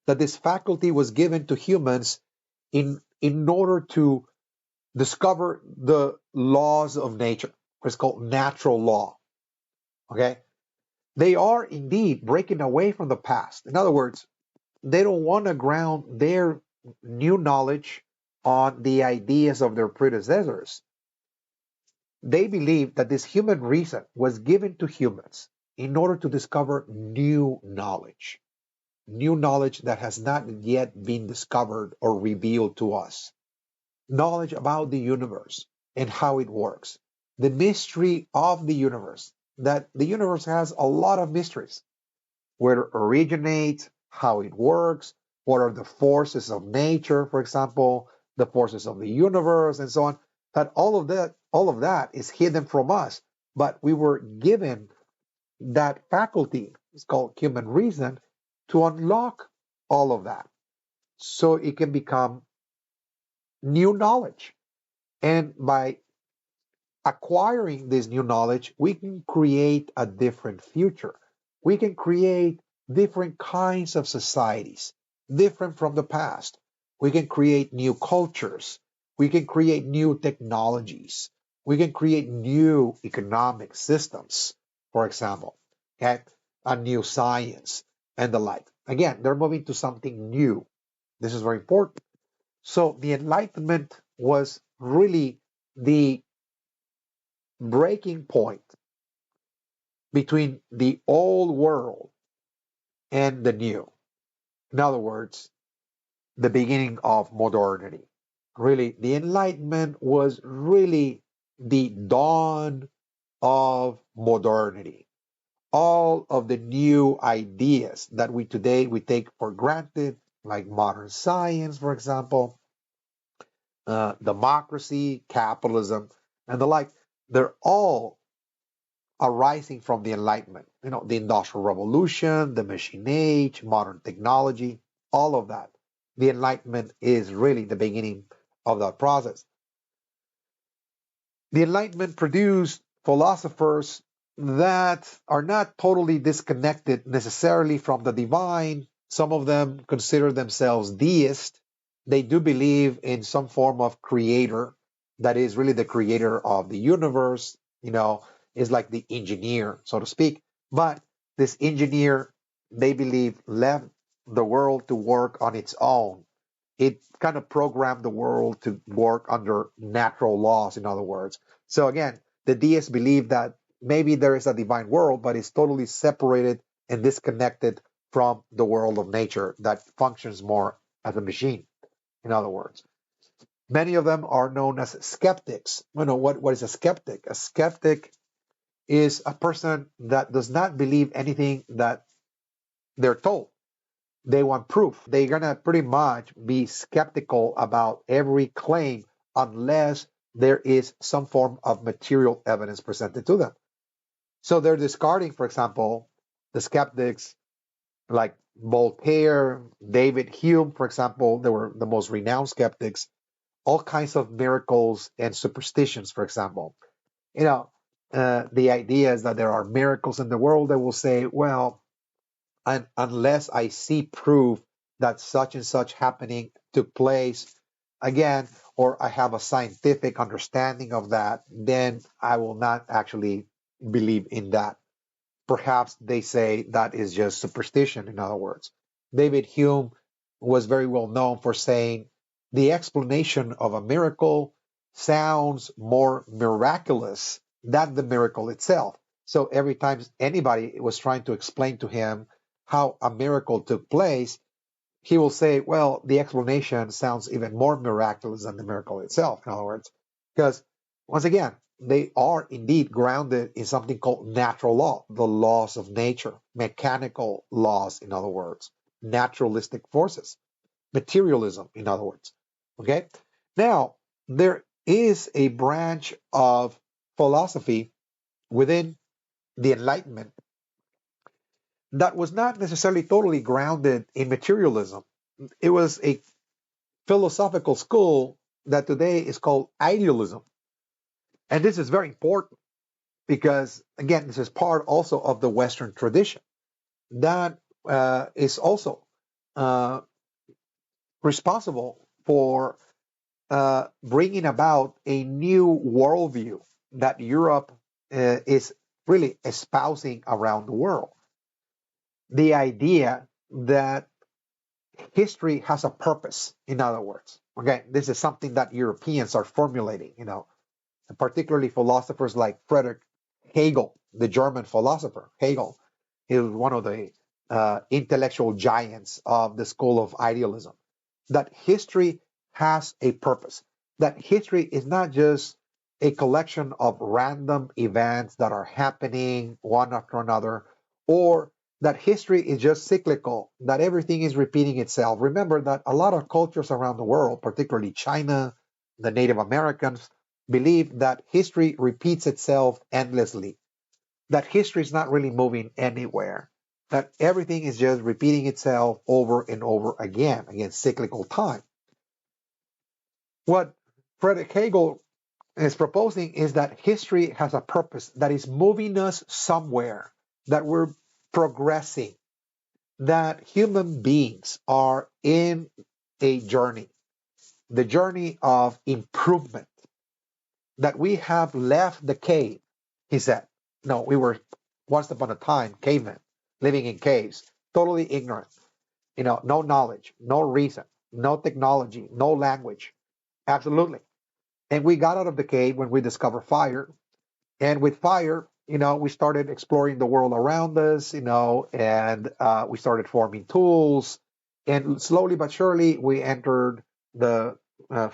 S1: that this faculty was given to humans in order to discover the laws of nature. It's called natural law. Okay? They are indeed breaking away from the past. In other words, they don't want to ground their new knowledge on the ideas of their predecessors. They believe that this human reason was given to humans in order to discover new knowledge that has not yet been discovered or revealed to us, knowledge about the universe and how it works, the mystery of the universe, that the universe has a lot of mysteries, where it originates, how it works, what are the forces of nature, for example, the forces of the universe, and so on. That all of that is hidden from us, but we were given that faculty, it's called human reason, to unlock all of that so it can become new knowledge. And by acquiring this new knowledge, we can create a different future. We can create different kinds of societies, different from the past. We can create new cultures. We can create new technologies. We can create new economic systems, for example, okay? A new science and the like. Again, they're moving to something new. This is very important. So the Enlightenment was really the breaking point between the old world and the new. In other words, the beginning of modernity. Really, the Enlightenment was really the dawn of modernity. All of the new ideas that we today we take for granted, like modern science, for example, democracy, capitalism, and the like, they're all arising from the Enlightenment. You know, the Industrial Revolution, the Machine Age, modern technology, all of that. The Enlightenment is really the beginning of that process. The Enlightenment produced philosophers that are not totally disconnected necessarily from the divine. Some of them consider themselves deists. They do believe in some form of creator that is really the creator of the universe, is like the engineer, so to speak. But this engineer, they believe, left the world to work on its own. It kind of programmed the world to work under natural laws, in other words. So again, the deists believe that maybe there is a divine world, but it's totally separated and disconnected from the world of nature that functions more as a machine, in other words. Many of them are known as skeptics. What is a skeptic? A skeptic is a person that does not believe anything that they're told. They want proof. They're going to pretty much be skeptical about every claim unless there is some form of material evidence presented to them. So they're discarding, for example, the skeptics like Voltaire, David Hume, for example, they were the most renowned skeptics, all kinds of miracles and superstitions, for example. The idea is that there are miracles in the world that will say, well, and unless I see proof that such and such happening took place again, or I have a scientific understanding of that, then I will not actually believe in that. Perhaps they say that is just superstition, in other words. David Hume was very well known for saying the explanation of a miracle sounds more miraculous than the miracle itself. So every time anybody was trying to explain to him how a miracle took place, he will say, well, the explanation sounds even more miraculous than the miracle itself, in other words. Because, once again, they are indeed grounded in something called natural law, the laws of nature, mechanical laws, in other words, naturalistic forces, materialism, in other words. Okay? Now, there is a branch of philosophy within the Enlightenment that was not necessarily totally grounded in materialism. It was a philosophical school that today is called idealism. And this is very important because, again, this is part also of the Western tradition that is also uh, responsible for bringing about a new worldview that Europe is really espousing around the world. The idea that history has a purpose, in other words. Okay, this is something that Europeans are formulating, and particularly philosophers like Friedrich Hegel, the German philosopher. Hegel, he was one of the intellectual giants of the school of idealism. That history has a purpose. That history is not just a collection of random events that are happening one after another, or that history is just cyclical, that everything is repeating itself. Remember that a lot of cultures around the world, particularly China, the Native Americans, believe that history repeats itself endlessly, that history is not really moving anywhere, that everything is just repeating itself over and over again, cyclical time. What Friedrich Hegel is proposing is that history has a purpose that is moving us somewhere, that we're progressing, that human beings are in a journey, the journey of improvement, that we have left the cave, he said. No, we were once upon a time cavemen living in caves, totally ignorant, no knowledge, no reason, no technology, no language. Absolutely. And we got out of the cave when we discovered fire. And with fire, we started exploring the world around us, and we started forming tools. And slowly but surely, we entered the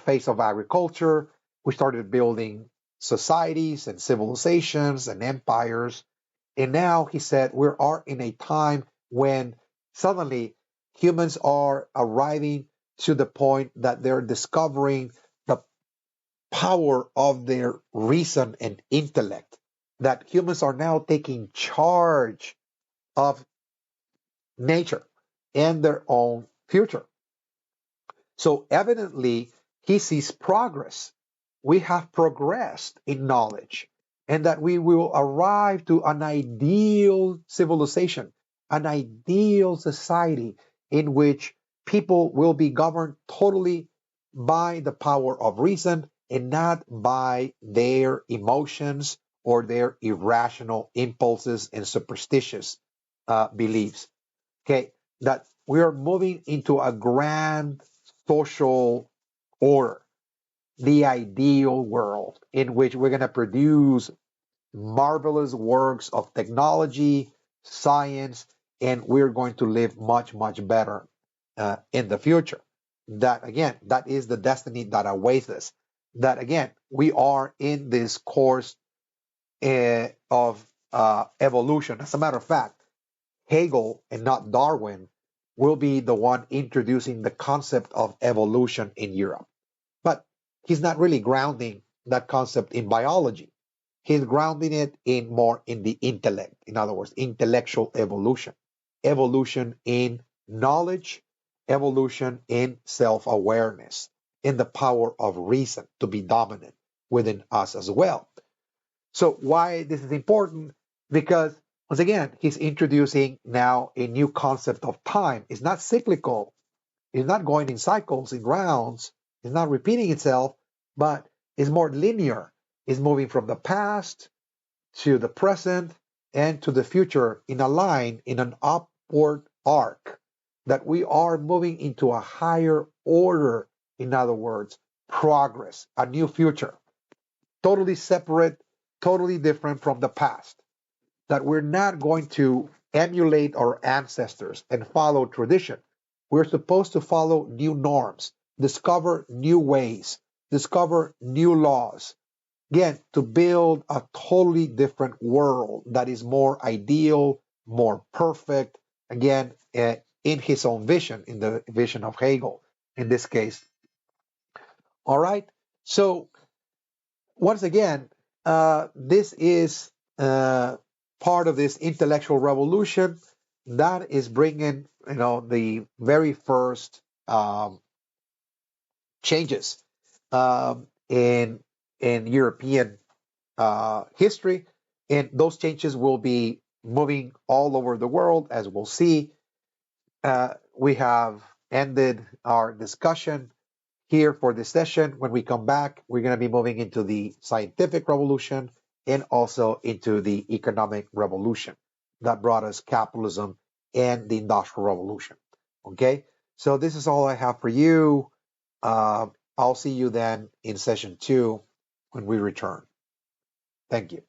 S1: phase of agriculture. We started building societies and civilizations and empires. And now, he said, we are in a time when suddenly humans are arriving to the point that they're discovering the power of their reason and intellect, that humans are now taking charge of nature and their own future. So evidently, he sees progress. We have progressed in knowledge, and that we will arrive to an ideal civilization, an ideal society in which people will be governed totally by the power of reason and not by their emotions or their irrational impulses and superstitious beliefs. Okay, that we are moving into a grand social order, the ideal world in which we're going to produce marvelous works of technology, science, and we're going to live much, much better in the future. That, again, that is the destiny that awaits us. That, again, we are in this course of evolution. As a matter of fact, Hegel and not Darwin will be the one introducing the concept of evolution in Europe. But he's not really grounding that concept in biology. He's grounding it in the intellect. In other words, intellectual evolution, evolution in knowledge, evolution in self-awareness, in the power of reason to be dominant within us as well. So why this is important? Because once again, he's introducing now a new concept of time. It's not cyclical. It's not going in cycles, in rounds. It's not repeating itself, but it's more linear. It's moving from the past to the present and to the future in a line, in an upward arc, that we are moving into a higher order. In other words, progress, a new future, totally separate, totally different from the past. That we're not going to emulate our ancestors and follow tradition. We're supposed to follow new norms, discover new ways, discover new laws. Again, to build a totally different world that is more ideal, more perfect. Again, in his own vision, in the vision of Hegel, in this case. All right. So once again, this is part of this intellectual revolution. that is bringing, the very first changes in European history, and those changes will be moving all over the world, as we'll see. We have ended our discussion here for this session. When we come back, we're going to be moving into the scientific revolution and also into the economic revolution that brought us capitalism and the industrial revolution. Okay, so this is all I have for you. I'll see you then in session 2 when we return. Thank you.